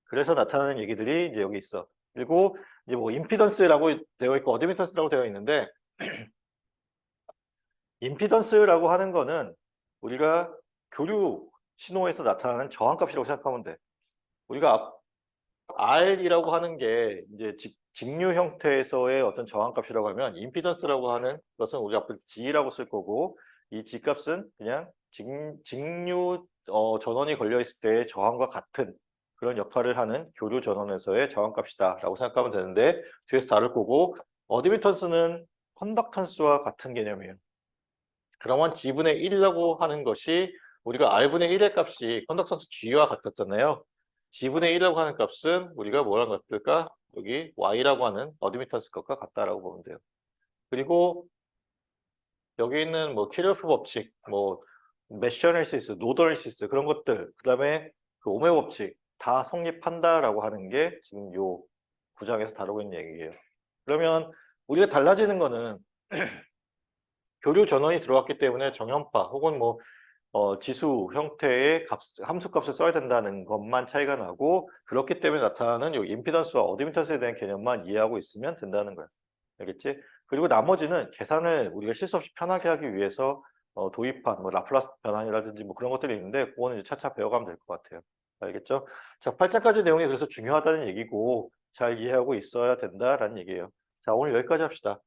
그래서 나타나는 얘기들이 이제 여기 있어. 그리고 이제 뭐 임피던스라고 되어 있고 어드미턴스라고 되어 있는데 임피던스라고 하는 거는 우리가 교류 신호에서 나타나는 저항값이라고 생각하면 돼. 우리가 R이라고 하는 게 이제 직류 형태에서의 어떤 저항값이라고 하면 임피던스라고 하는 것은 우리가 앞으로 G라고 쓸 거고 이 G값은 그냥 직류 전원이 걸려 있을 때의 저항과 같은 그런 역할을 하는 교류 전원에서의 저항값이다 라고 생각하면 되는데 뒤에서 다룰 거고 어드미턴스는 컨덕턴스와 같은 개념이에요. 그러면 G분의 1이라고 하는 것이 우리가 R분의 1의 값이 컨덕턴스 G와 같았잖아요. G분의 1이라고 하는 값은 우리가 뭐랑 같을까? 여기 Y라고 하는 어드미턴스 값과 같다라고 보면 돼요. 그리고 여기 있는 뭐 키르호프 법칙, 뭐 메쉬 애널리시스, 노드 애널리시스 그런 것들, 그다음에 그 오메 법칙 다 성립한다라고 하는 게 지금 요 구장에서 다루고 있는 얘기예요. 그러면 우리가 달라지는 거는 교류 전원이 들어왔기 때문에 정연파 혹은 뭐 지수 형태의 함수 값을 써야 된다는 것만 차이가 나고 그렇기 때문에 나타나는 요 임피던스와 어드미턴스에 대한 개념만 이해하고 있으면 된다는 거야. 알겠지? 그리고 나머지는 계산을 우리가 실수 없이 편하게 하기 위해서 도입한 뭐 라플라스 변환이라든지 뭐 그런 것들이 있는데 그거는 이제 차차 배워가면 될 것 같아요. 알겠죠? 자, 8장까지 내용이 그래서 중요하다는 얘기고 잘 이해하고 있어야 된다라는 얘기예요. 자, 오늘 여기까지 합시다.